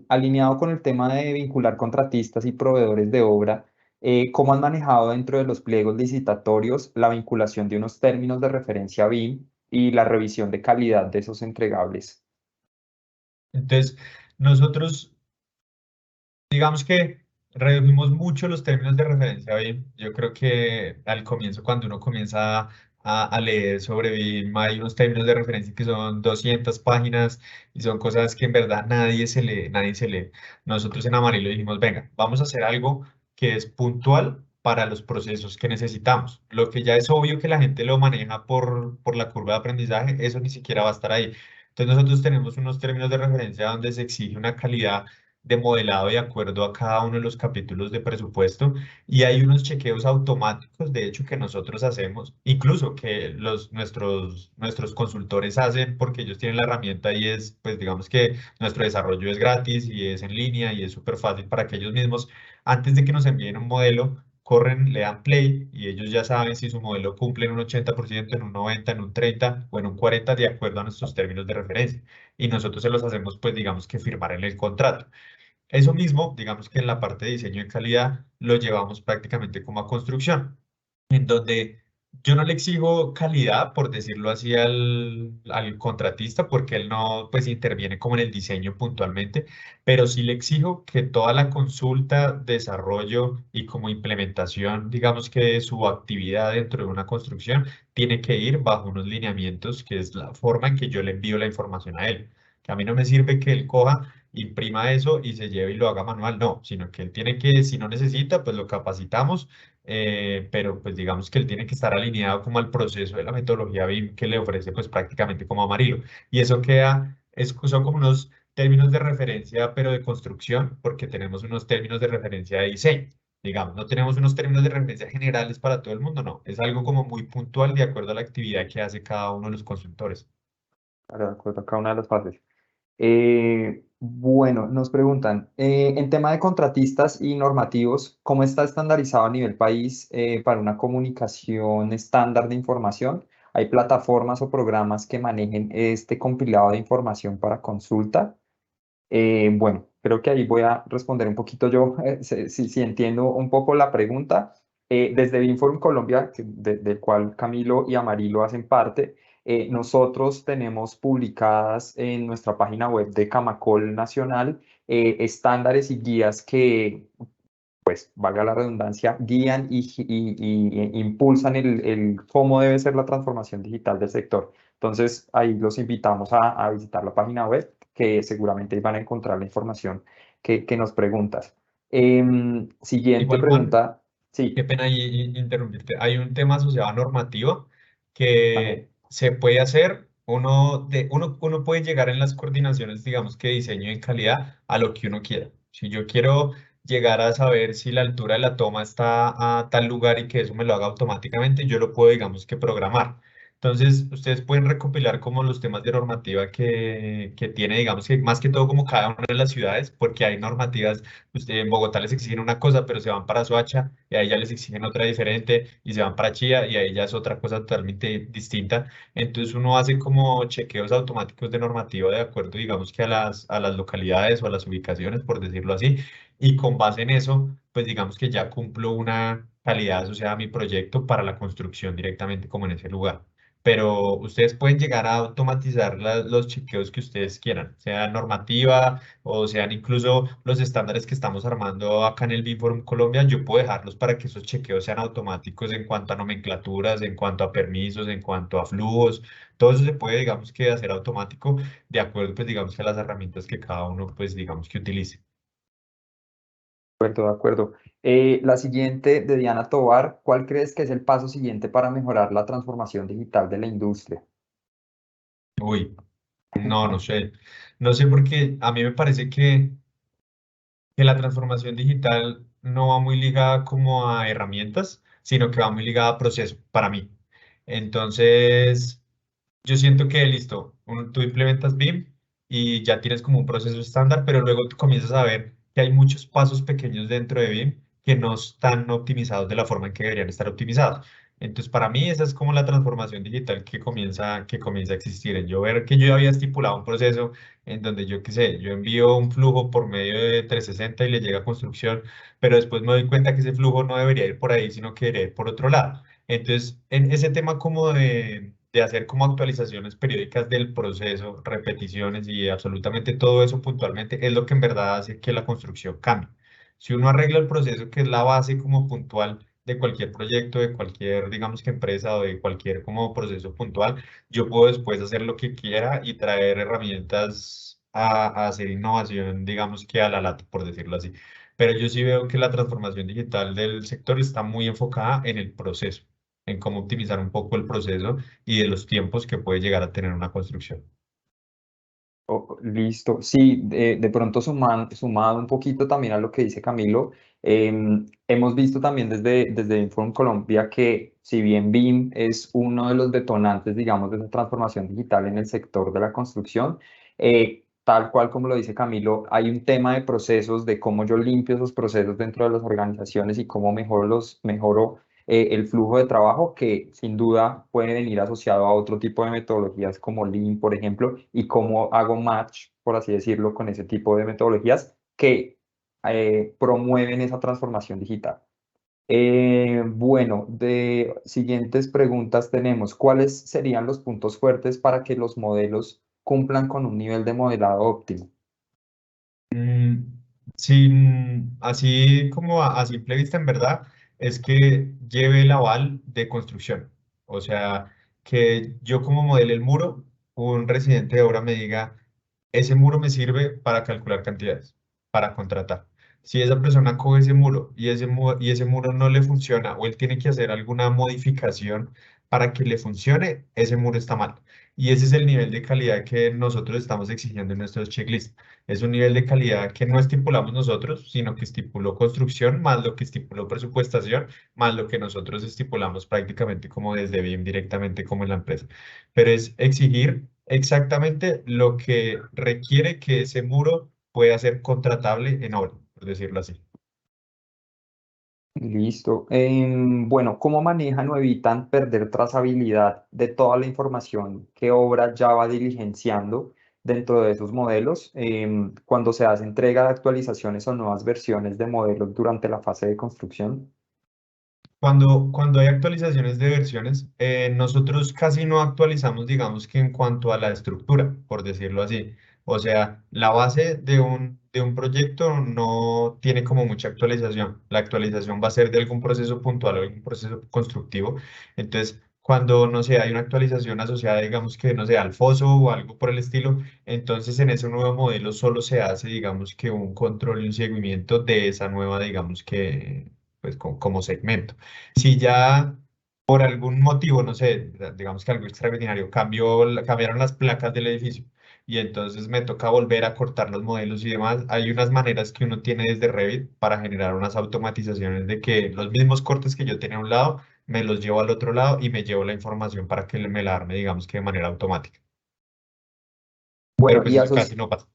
[SPEAKER 1] alineado con el tema de vincular contratistas y proveedores de obra, ¿cómo han manejado dentro de los pliegos licitatorios la vinculación de unos términos de referencia BIM y la revisión de calidad de esos entregables?
[SPEAKER 2] Entonces, nosotros digamos que redujimos mucho los términos de referencia BIM. Yo creo que al comienzo, cuando uno comienza a leer sobre BIM, hay unos términos de referencia que son 200 páginas y son cosas que en verdad nadie se lee, nadie se lee. Nosotros en Amarillo dijimos, venga, vamos a hacer algo que es puntual para los procesos que necesitamos. Lo que ya es obvio que la gente lo maneja por la curva de aprendizaje, eso ni siquiera va a estar ahí. Entonces nosotros tenemos unos términos de referencia donde se exige una calidad de modelado de acuerdo a cada uno de los capítulos de presupuesto y hay unos chequeos automáticos, de hecho, que nosotros hacemos, incluso que nuestros consultores hacen porque ellos tienen la herramienta y es, pues digamos que nuestro desarrollo es gratis y es en línea y es súper fácil para que ellos mismos, antes de que nos envíen un modelo, corren, le dan play y ellos ya saben si su modelo cumple en un 80%, en un 90%, en un 30% o en un 40% de acuerdo a nuestros términos de referencia. Y nosotros se los hacemos, pues digamos que firmar en el contrato. Eso mismo, digamos que en la parte de diseño de calidad lo llevamos prácticamente como a construcción, en donde yo no le exijo calidad, por decirlo así, al contratista, porque él no, pues, interviene como en el diseño puntualmente, pero sí le exijo que toda la consulta, desarrollo y como implementación, digamos que de su actividad dentro de una construcción, tiene que ir bajo unos lineamientos, que es la forma en que yo le envío la información a él. Que a mí no me sirve que él coja imprima eso y se lleve y lo haga manual, no, sino que él tiene que, si no necesita, pues lo capacitamos, pero pues digamos que él tiene que estar alineado como al proceso de la metodología BIM que le ofrece pues prácticamente como Amarillo. Y eso queda, son como unos términos de referencia, pero de construcción, porque tenemos unos términos de referencia de diseño. Digamos, no tenemos unos términos de referencia generales para todo el mundo, no. Es algo como muy puntual de acuerdo a la actividad que hace cada uno de los consultores.
[SPEAKER 1] Para de acuerdo a cada una de las fases. Bueno, nos preguntan, en tema de contratistas y normativos, ¿cómo está estandarizado a nivel país para una comunicación estándar de información? ¿Hay plataformas o programas que manejen este compilado de información para consulta? Bueno, creo que ahí voy a responder un poquito yo, si entiendo un poco la pregunta. Desde Binforum Colombia, del cual Camilo y Amarilo hacen parte, nosotros tenemos publicadas en nuestra página web de Camacol Nacional estándares y guías que, pues, valga la redundancia, guían y impulsan el cómo debe ser la transformación digital del sector. Entonces, ahí los invitamos a visitar la página web, que seguramente van a encontrar la información que nos preguntas. Siguiente
[SPEAKER 2] Igual, Juan,
[SPEAKER 1] pregunta.
[SPEAKER 2] qué
[SPEAKER 1] Sí,
[SPEAKER 2] pena interrumpirte. Hay un tema asociado a normativa
[SPEAKER 1] vale.
[SPEAKER 2] que se puede hacer. Uno puede llegar en las coordinaciones, digamos que diseño en calidad, a lo que uno quiera. Si yo quiero llegar a saber si la altura de la toma está a tal lugar y que eso me lo haga automáticamente, yo lo puedo, digamos que programar. Entonces, ustedes pueden recopilar como los temas de normativa que tiene, digamos que más que todo como cada una de las ciudades, porque hay normativas en Bogotá les exigen una cosa, pero se van para Soacha y ahí ya les exigen otra diferente y se van para Chía y ahí ya es otra cosa totalmente distinta. Entonces uno hace como chequeos automáticos de normativa de acuerdo, digamos que a las localidades o a las ubicaciones, por decirlo así, y con base en eso, pues digamos que ya cumplo una calidad asociada a mi proyecto para la construcción directamente como en ese lugar. Pero ustedes pueden llegar a automatizar los chequeos que ustedes quieran, sea normativa, o sean incluso los estándares que estamos armando acá en el BIM Colombia, yo puedo dejarlos para que esos chequeos sean automáticos en cuanto a nomenclaturas, en cuanto a permisos, en cuanto a flujos, todo eso se puede, digamos que hacer automático de acuerdo, pues digamos que a las herramientas que cada uno, pues digamos que utilice.
[SPEAKER 1] De acuerdo, de acuerdo. La siguiente de Diana Tovar, ¿cuál crees que es el paso siguiente para mejorar la transformación digital de la industria?
[SPEAKER 2] Uy, no, no sé. No sé porque a mí me parece que la transformación digital no va muy ligada como a herramientas, sino que va muy ligada a proceso para mí. Entonces, yo siento que listo, tú implementas BIM y ya tienes como un proceso estándar, pero luego tú comienzas a ver que hay muchos pasos pequeños dentro de BIM que no están optimizados de la forma en que deberían estar optimizados. Entonces, para mí esa es como la transformación digital que comienza a existir. En yo ver que yo ya había estipulado un proceso en donde yo, qué sé, yo envío un flujo por medio de 360 y le llega a construcción, pero después me doy cuenta que ese flujo no debería ir por ahí, sino que debería ir por otro lado. Entonces, en ese tema como de hacer como actualizaciones periódicas del proceso, repeticiones y absolutamente todo eso puntualmente, es lo que en verdad hace que la construcción cambie. Si uno arregla el proceso, que es la base como puntual de cualquier proyecto, de cualquier, digamos que empresa o de cualquier como proceso puntual, yo puedo después hacer lo que quiera y traer herramientas a hacer innovación, digamos que a la lata, por decirlo así. Pero yo sí veo que la transformación digital del sector está muy enfocada en el proceso, en cómo optimizar un poco el proceso y de los tiempos que puede llegar a tener una construcción.
[SPEAKER 1] Listo. Sí, de pronto sumado un poquito también a lo que dice Camilo, hemos visto también desde Inform Colombia que si bien BIM es uno de los detonantes, digamos, de esa transformación digital en el sector de la construcción, tal cual como lo dice Camilo, hay un tema de procesos, de cómo yo limpio esos procesos dentro de las organizaciones y cómo mejoro el flujo de trabajo que sin duda puede venir asociado a otro tipo de metodologías como Lean, por ejemplo, y cómo hago match, por así decirlo, con ese tipo de metodologías que promueven esa transformación digital. Bueno, de siguientes preguntas tenemos, ¿cuáles serían los puntos fuertes para que los modelos cumplan con un nivel de modelado óptimo?
[SPEAKER 2] Mm, así como a simple vista, en verdad, es que lleve el aval de construcción. O sea, que yo como modele el muro, un residente de obra me diga, ese muro me sirve para calcular cantidades, para contratar. Si esa persona coge ese muro y ese muro no le funciona o él tiene que hacer alguna modificación para que le funcione, ese muro está mal. Y ese es el nivel de calidad que nosotros estamos exigiendo en nuestros checklists. Es un nivel de calidad que no estipulamos nosotros, sino que estipuló construcción, más lo que estipuló presupuestación, más lo que nosotros estipulamos prácticamente como desde BIM directamente como en la empresa. Pero es exigir exactamente lo que requiere que ese muro pueda ser contratable en obra, por decirlo así.
[SPEAKER 1] Listo. Bueno, ¿cómo manejan o evitan perder trazabilidad de toda la información que Obra ya va diligenciando dentro de esos modelos cuando se hace entrega de actualizaciones o nuevas versiones de modelos durante la fase de construcción?
[SPEAKER 2] Cuando hay actualizaciones de versiones, nosotros casi no actualizamos, digamos que en cuanto a la estructura, por decirlo así. O sea, la base de un proyecto no tiene como mucha actualización. La actualización va a ser de algún proceso puntual o algún proceso constructivo. Entonces, cuando, no sé, hay una actualización asociada, digamos que, no sé, al foso o algo por el estilo, entonces en ese nuevo modelo solo se hace, digamos que un control y un seguimiento de esa nueva, digamos que, pues como segmento. Si ya por algún motivo, no sé, digamos que algo extraordinario, cambiaron las placas del edificio y entonces me toca volver a cortar los modelos y demás, hay unas maneras que uno tiene desde Revit para generar unas automatizaciones de que los mismos cortes que yo tenía a un lado, me los llevo al otro lado y me llevo la información para que me la arme, digamos que de manera automática. Pero
[SPEAKER 1] Bueno,
[SPEAKER 2] pues eso casi no pasa.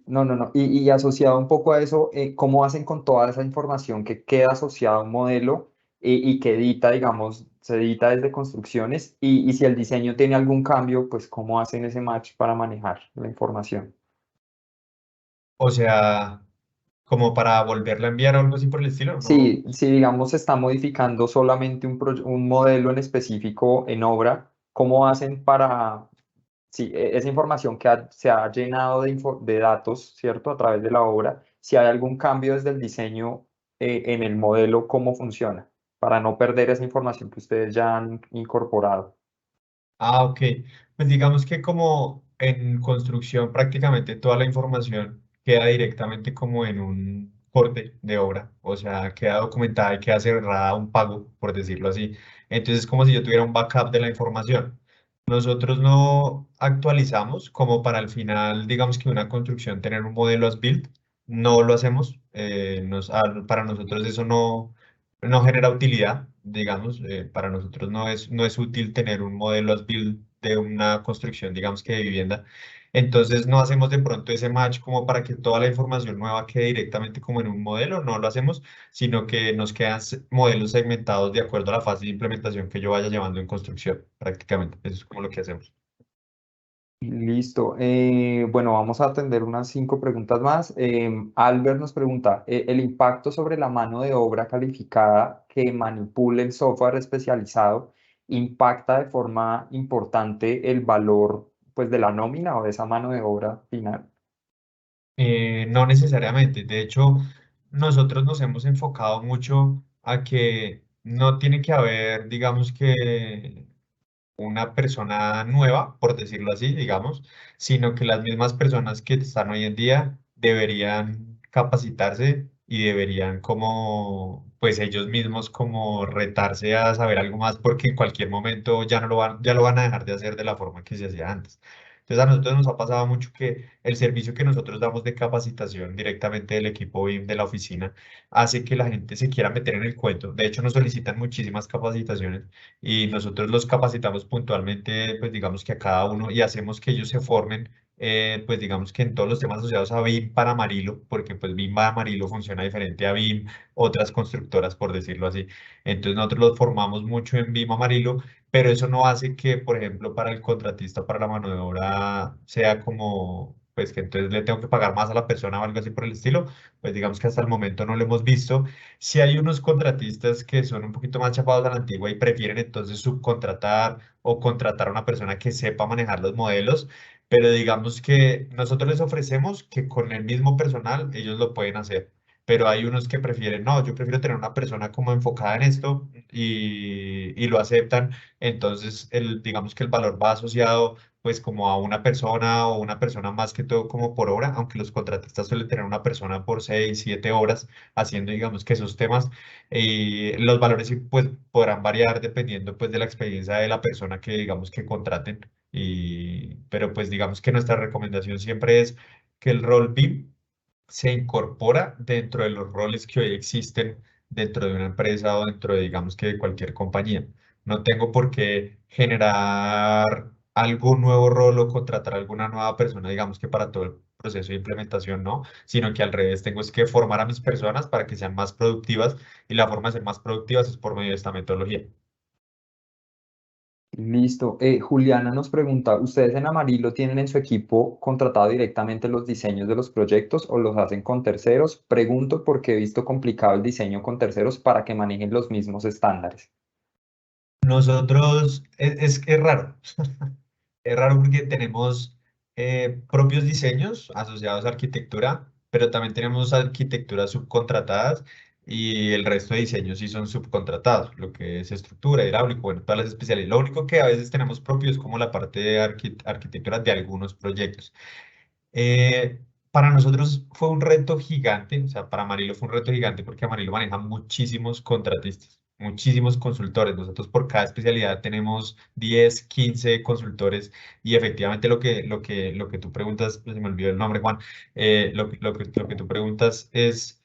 [SPEAKER 1] No, no, no. Y asociado un poco a eso, ¿cómo hacen con toda esa información que queda asociada a un modelo y que edita, digamos, se edita desde construcciones? Y si el diseño tiene algún cambio, pues ¿cómo hacen ese match para manejar la información?
[SPEAKER 2] O sea, como para volverla a enviar o algo así por el estilo, ¿no?
[SPEAKER 1] Si digamos, se está modificando solamente un modelo en específico en obra, ¿cómo hacen para, sí, esa información que se ha llenado de datos, ¿cierto? A través de la obra, si hay algún cambio desde el diseño en el modelo, ¿cómo funciona? Para no perder esa información que ustedes ya han incorporado.
[SPEAKER 2] Ah, ok. Pues digamos que como en construcción prácticamente toda la información queda directamente como en un corte de obra, o sea, queda documentada y queda cerrada un pago, por decirlo así. Entonces es como si yo tuviera un backup de la información. Nosotros no actualizamos como para al final, digamos que una construcción tener un modelo as built, no lo hacemos. Para nosotros eso no genera utilidad, digamos, para nosotros no es útil tener un modelo as built de una construcción, digamos que de vivienda. Entonces no hacemos de pronto ese match como para que toda la información nueva quede directamente como en un modelo, no lo hacemos, sino que nos quedan modelos segmentados de acuerdo a la fase de implementación que yo vaya llevando en construcción, prácticamente. Eso es como lo que hacemos.
[SPEAKER 1] Listo. Bueno, vamos a atender unas 5 preguntas más. Albert nos pregunta, ¿el impacto sobre la mano de obra calificada que manipule el software especializado impacta de forma importante el valor, pues, de la nómina o de esa mano de obra final?
[SPEAKER 2] No necesariamente. De hecho, nosotros nos hemos enfocado mucho a que no tiene que haber, digamos que una persona nueva, por decirlo así, digamos, sino que las mismas personas que están hoy en día deberían capacitarse y deberían como, pues ellos mismos como retarse a saber algo más porque en cualquier momento ya no lo van, ya lo van a dejar de hacer de la forma que se hacía antes. Entonces a nosotros nos ha pasado mucho que el servicio que nosotros damos de capacitación directamente del equipo BIM de la oficina hace que la gente se quiera meter en el cuento. De hecho, nos solicitan muchísimas capacitaciones y nosotros los capacitamos puntualmente, pues digamos que a cada uno y hacemos que ellos se formen, pues digamos que en todos los temas asociados a BIM para Marilo, porque pues BIM para Marilo funciona diferente a BIM, otras constructoras, por decirlo así. Entonces nosotros los formamos mucho en BIM Marilo, pero eso no hace que, por ejemplo, para el contratista, para la mano de obra, sea como, pues que entonces le tengo que pagar más a la persona o algo así por el estilo, pues digamos que hasta el momento no lo hemos visto. Si hay unos contratistas que son un poquito más chapados a la antigua y prefieren entonces subcontratar o contratar a una persona que sepa manejar los modelos, pero digamos que nosotros les ofrecemos que con el mismo personal ellos lo pueden hacer. Pero hay unos que prefieren, no, yo prefiero tener una persona como enfocada en esto y lo aceptan. Entonces, digamos que el valor va asociado pues como a una persona o una persona más que todo como por hora, aunque los contratistas suelen tener una persona por 6, 7 horas haciendo, digamos, que esos temas. Los valores sí, pues, podrán variar dependiendo, pues, de la experiencia de la persona que, digamos, que contraten. Pero, pues, digamos que nuestra recomendación siempre es que el rol BIM se incorpora dentro de los roles que hoy existen dentro de una empresa o dentro de, digamos, que de cualquier compañía. No tengo por qué generar algún nuevo rol o contratar alguna nueva persona, digamos que para todo el proceso de implementación, no, sino que al revés, tengo es que formar a mis personas para que sean más productivas y la forma de ser más productivas es por medio de esta metodología.
[SPEAKER 1] Listo. Juliana nos pregunta, ¿ustedes en Amarillo tienen en su equipo contratado directamente los diseños de los proyectos o los hacen con terceros? Pregunto porque he visto complicado el diseño con terceros para que manejen los mismos estándares.
[SPEAKER 2] Nosotros, es raro, es raro porque tenemos propios diseños asociados a arquitectura, pero también tenemos arquitecturas subcontratadas y el resto de diseños sí son subcontratados, lo que es estructura, hidráulico, bueno, todas las especialidades. Lo único que a veces tenemos propio es como la parte de arquitectura de algunos proyectos. Eh, para nosotros fue un reto gigante, o sea, para Amarillo fue un reto gigante porque Amarillo maneja muchísimos contratistas, muchísimos consultores. Nosotros por cada especialidad tenemos 10, 15 consultores y efectivamente lo que tú preguntas, pues, se me olvidó el nombre, Juan, lo que tú preguntas es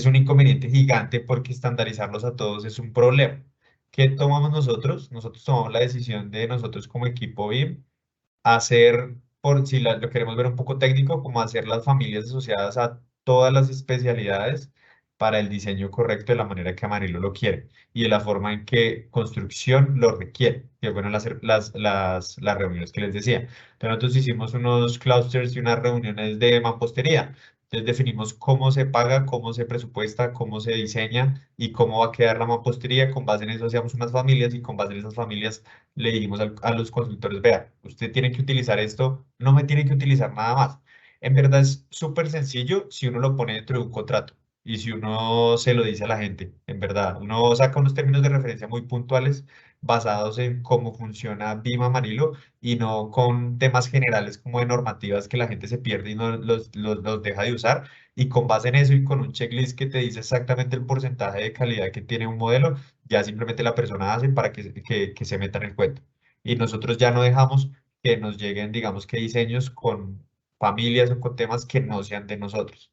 [SPEAKER 2] un inconveniente gigante porque estandarizarlos a todos es un problema. ¿Qué tomamos nosotros? Nosotros tomamos la decisión de nosotros como equipo BIM hacer, por si lo queremos ver un poco técnico, como hacer las familias asociadas a todas las especialidades para el diseño correcto de la manera que Amarillo lo quiere y de la forma en que construcción lo requiere, que fueron las reuniones que les decía. Entonces nosotros hicimos unos clusters y unas reuniones de mampostería. Entonces definimos cómo se paga, cómo se presupuesta, cómo se diseña y cómo va a quedar la mampostería. Con base en eso hacíamos unas familias y con base en esas familias le dijimos a los consultores, vea, usted tiene que utilizar esto, no me tiene que utilizar nada más. En verdad es súper sencillo si uno lo pone dentro de un contrato y si uno se lo dice a la gente, en verdad. Uno saca unos términos de referencia muy puntuales basados en cómo funciona BIM Amarillo y no con temas generales como de normativas que la gente se pierde y no los deja de usar. Y con base en eso y con un checklist que te dice exactamente el porcentaje de calidad que tiene un modelo, ya simplemente la persona hace para que se meta en el cuento. Y nosotros ya no dejamos que nos lleguen, digamos que diseños con familias o con temas que no sean de nosotros.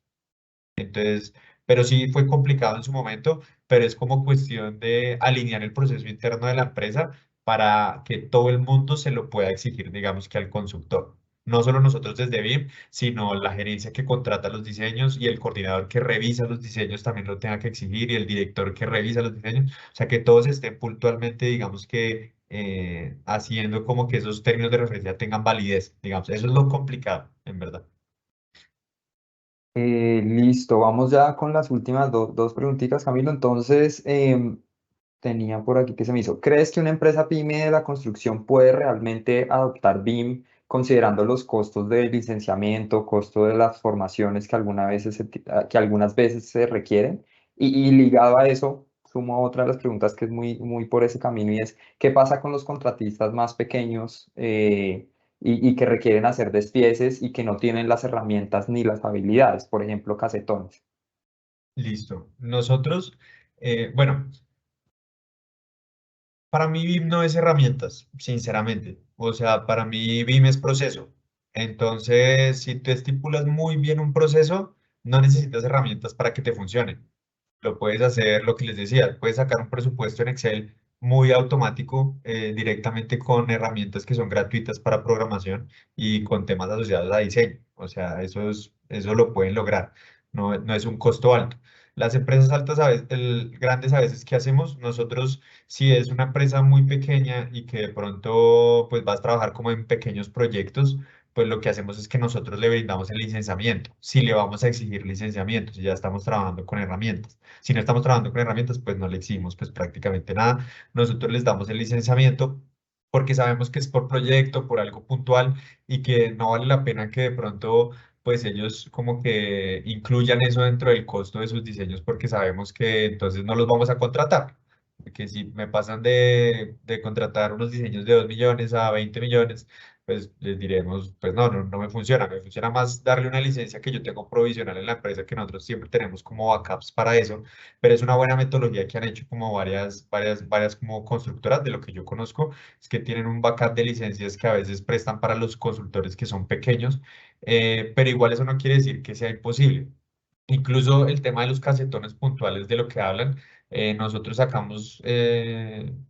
[SPEAKER 2] Entonces, pero sí fue complicado en su momento, pero es como cuestión de alinear el proceso interno de la empresa para que todo el mundo se lo pueda exigir, digamos que al consultor. No solo nosotros desde BIM, sino la gerencia que contrata los diseños y el coordinador que revisa los diseños también lo tenga que exigir y el director que revisa los diseños. O sea, que todos estén puntualmente, digamos que, haciendo como que esos términos de referencia tengan validez, digamos. Eso es lo complicado, en verdad.
[SPEAKER 1] Listo, vamos ya con las últimas dos preguntitas, Camilo. Entonces, tenía por aquí que se me hizo. ¿Crees que una empresa pyme de la construcción puede realmente adoptar BIM considerando los costos del licenciamiento, costo de las formaciones que, que algunas veces se requieren? Y ligado a eso, sumo otra de las preguntas que es muy por ese camino y es, ¿qué pasa con los contratistas más pequeños y que requieren hacer despieces y que no tienen las herramientas ni las habilidades? Por ejemplo, casetones.
[SPEAKER 2] Listo. Nosotros, bueno. Para mí BIM no es herramientas, sinceramente. O sea, para mí BIM es proceso. Entonces, si tú estipulas muy bien un proceso, no necesitas herramientas para que te funcione. Lo puedes hacer, lo que les decía, puedes sacar un presupuesto en Excel muy automático, directamente con herramientas que son gratuitas para programación y con temas asociados a diseño. O sea, eso lo pueden lograr. No, no es un costo alto. Las empresas altas a veces, grandes a veces, ¿qué hacemos? Nosotros, si es una empresa muy pequeña y que de pronto pues vas a trabajar como en pequeños proyectos, pues lo que hacemos es que nosotros le brindamos el licenciamiento. Si le vamos a exigir licenciamiento, si ya estamos trabajando con herramientas. Si no estamos trabajando con herramientas, pues no le exigimos pues prácticamente nada. Nosotros les damos el licenciamiento porque sabemos que es por proyecto, por algo puntual y que no vale la pena que de pronto pues ellos como que incluyan eso dentro del costo de sus diseños porque sabemos que entonces no los vamos a contratar. Porque si me pasan de contratar unos diseños de 2 millones a 20 millones, pues les diremos, pues no me funciona. Me funciona más darle una licencia que yo tengo provisional en la empresa, que nosotros siempre tenemos como backups para eso, pero es una buena metodología que han hecho como varias como constructoras de lo que yo conozco, es que tienen un backup de licencias que a veces prestan para los consultores que son pequeños, pero igual eso no quiere decir que sea imposible. Incluso el tema de los casetones puntuales de lo que hablan, nosotros sacamos,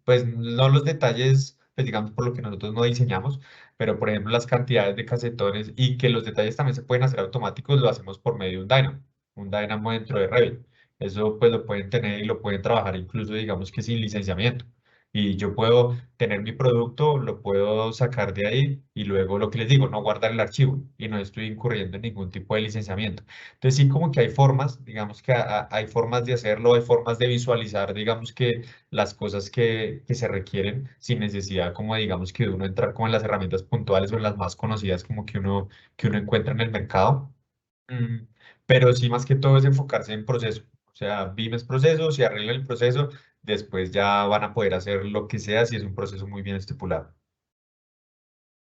[SPEAKER 2] pues no los detalles, pues digamos por lo que nosotros no diseñamos, pero por ejemplo las cantidades de casetones y que los detalles también se pueden hacer automáticos, lo hacemos por medio de un Dynamo dentro de Revit. Eso pues lo pueden tener y lo pueden trabajar incluso digamos que sin licenciamiento. Y yo puedo tener mi producto, lo puedo sacar de ahí y luego lo que les digo, no guardar el archivo y no estoy incurriendo en ningún tipo de licenciamiento. Entonces sí como que hay formas, digamos que hay formas de hacerlo, hay formas de visualizar, digamos que las cosas que se requieren sin necesidad como digamos que uno entrar como en las herramientas puntuales o en las más conocidas como que uno encuentra en el mercado. Mm, pero sí más que todo es enfocarse en proceso. O sea, BIM es proceso, si arreglan el proceso, después ya van a poder hacer lo que sea si es un proceso muy bien estipulado.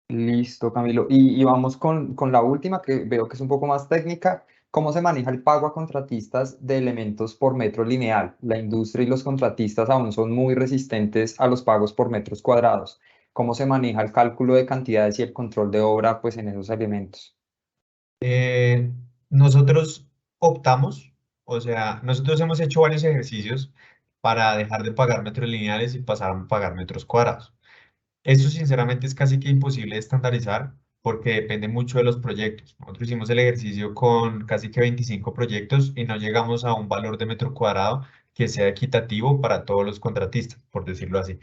[SPEAKER 1] Listo, Camilo. Y vamos con la última, que veo que es un poco más técnica. ¿Cómo se maneja el pago a contratistas de elementos por metro lineal? La industria y los contratistas aún son muy resistentes a los pagos por metros cuadrados. ¿Cómo se maneja el cálculo de cantidades y el control de obra, pues, en esos elementos?
[SPEAKER 2] Eh, nosotros optamos, o sea, nosotros hemos hecho varios ejercicios para dejar de pagar metros lineales y pasar a pagar metros cuadrados. Eso sinceramente es casi que imposible de estandarizar porque depende mucho de los proyectos. Nosotros hicimos el ejercicio con casi que 25 proyectos y no llegamos a un valor de metro cuadrado que sea equitativo para todos los contratistas, por decirlo así.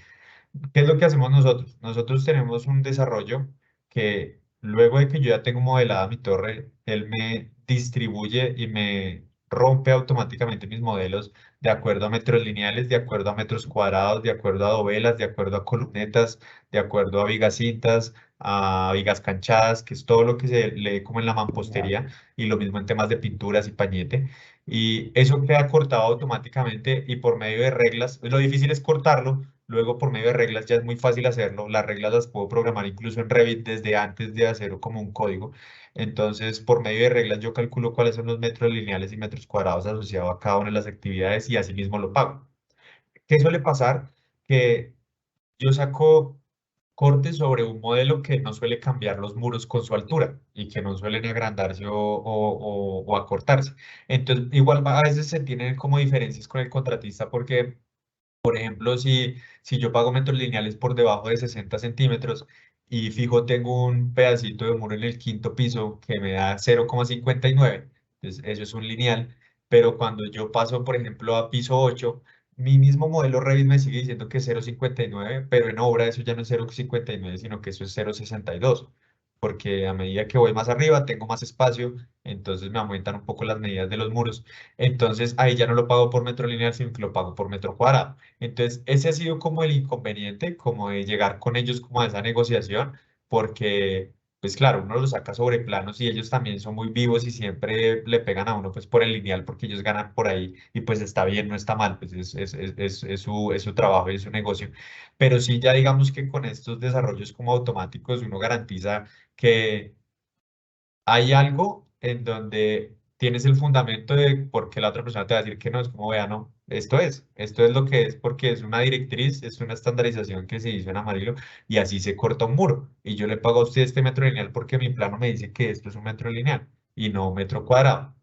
[SPEAKER 2] ¿Qué es lo que hacemos nosotros? Nosotros tenemos un desarrollo que luego de que yo ya tengo modelada mi torre, él me distribuye y me rompe automáticamente mis modelos de acuerdo a metros lineales, de acuerdo a metros cuadrados, de acuerdo a dovelas, de acuerdo a columnetas, de acuerdo a vigas cintas, a vigas canchadas, que es todo lo que se lee como en la
[SPEAKER 1] Genial.
[SPEAKER 2] mampostería, y lo mismo en temas de pinturas y pañete. Y eso queda cortado automáticamente y por medio de reglas. Lo difícil es cortarlo. Luego, por medio de reglas, ya es muy fácil hacerlo. Las reglas las puedo programar incluso en Revit desde antes de hacer como un código. Entonces, por medio de reglas, yo calculo cuáles son los metros lineales y metros cuadrados asociados a cada una de las actividades y así mismo lo pago. ¿Qué suele pasar? Que yo saco cortes sobre un modelo que no suele cambiar los muros con su altura y que no suelen agrandarse o acortarse. Entonces, igual a veces se tienen como diferencias con el contratista porque por ejemplo, si yo pago metros lineales por debajo de 60 centímetros y fijo tengo un pedacito de muro en el quinto piso que me da 0,59, entonces eso es un lineal, pero cuando yo paso, por ejemplo, a piso 8, mi mismo modelo Revit me sigue diciendo que es 0,59, pero en obra eso ya no es 0,59, sino que eso es 0,62, porque a medida que voy más arriba tengo más espacio, entonces me aumentan un poco las medidas de los muros. Entonces ahí ya no lo pago por metro lineal, sino que lo pago por metro cuadrado. Entonces ese ha sido como el inconveniente, como de llegar con ellos como a esa negociación, porque pues claro, uno lo saca sobre planos y ellos también son muy vivos y siempre le pegan a uno pues por el lineal porque ellos ganan por ahí y pues está bien, no está mal, pues es su trabajo y es su negocio. Pero sí ya digamos que con estos desarrollos como automáticos uno garantiza que hay algo en donde tienes el fundamento de por qué la otra persona te va a decir que no, es como, vea, no, esto es lo que es porque es una directriz, es una estandarización que se hizo en amarillo y así se corta un muro. Y yo le pago a usted este metro lineal porque mi plano me dice que esto es un metro lineal y no un metro cuadrado.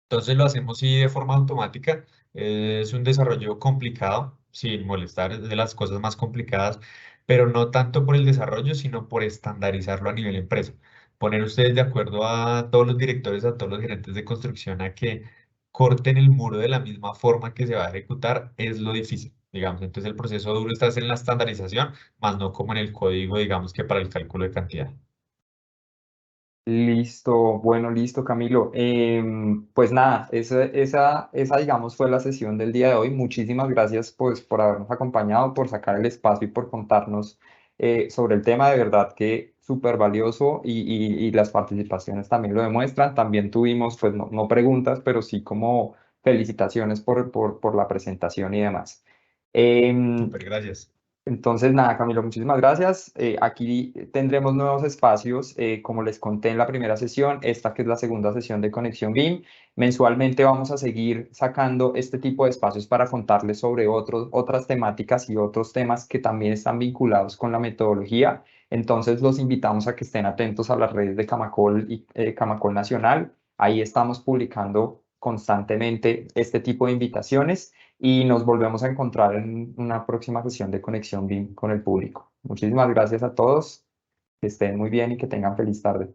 [SPEAKER 2] Entonces lo hacemos sí de forma automática. Es un desarrollo complicado, sin molestar, es de las cosas más complicadas, pero no tanto por el desarrollo, sino por estandarizarlo a nivel empresa. Poner ustedes de acuerdo a todos los directores, a todos los gerentes de construcción a que corten el muro de la misma forma que se va a ejecutar es lo difícil, digamos. Entonces el proceso duro está en la estandarización, más no como en el código, digamos que para el cálculo de cantidad.
[SPEAKER 1] Listo, bueno, listo, Camilo. Pues nada, esa, digamos, fue la sesión del día de hoy. Muchísimas gracias, pues, por habernos acompañado, por sacar el espacio y por contarnos sobre el tema. De verdad que súper valioso y las participaciones también lo demuestran. También tuvimos, pues, no preguntas, pero sí como felicitaciones por la presentación y demás. Em,
[SPEAKER 2] Súper, gracias.
[SPEAKER 1] entonces, nada, Camilo, muchísimas gracias. Aquí tendremos nuevos espacios, como les conté en la primera sesión, esta que es la segunda sesión de Conexión BIM. Mensualmente vamos a seguir sacando este tipo de espacios para contarles sobre otras temáticas y otros temas que también están vinculados con la metodología. Entonces, los invitamos a que estén atentos a las redes de Camacol y Camacol Nacional. Ahí estamos publicando constantemente este tipo de invitaciones y nos volvemos a encontrar en una próxima sesión de Conexión BIM con el público. Muchísimas gracias a todos, que estén muy bien y que tengan feliz tarde.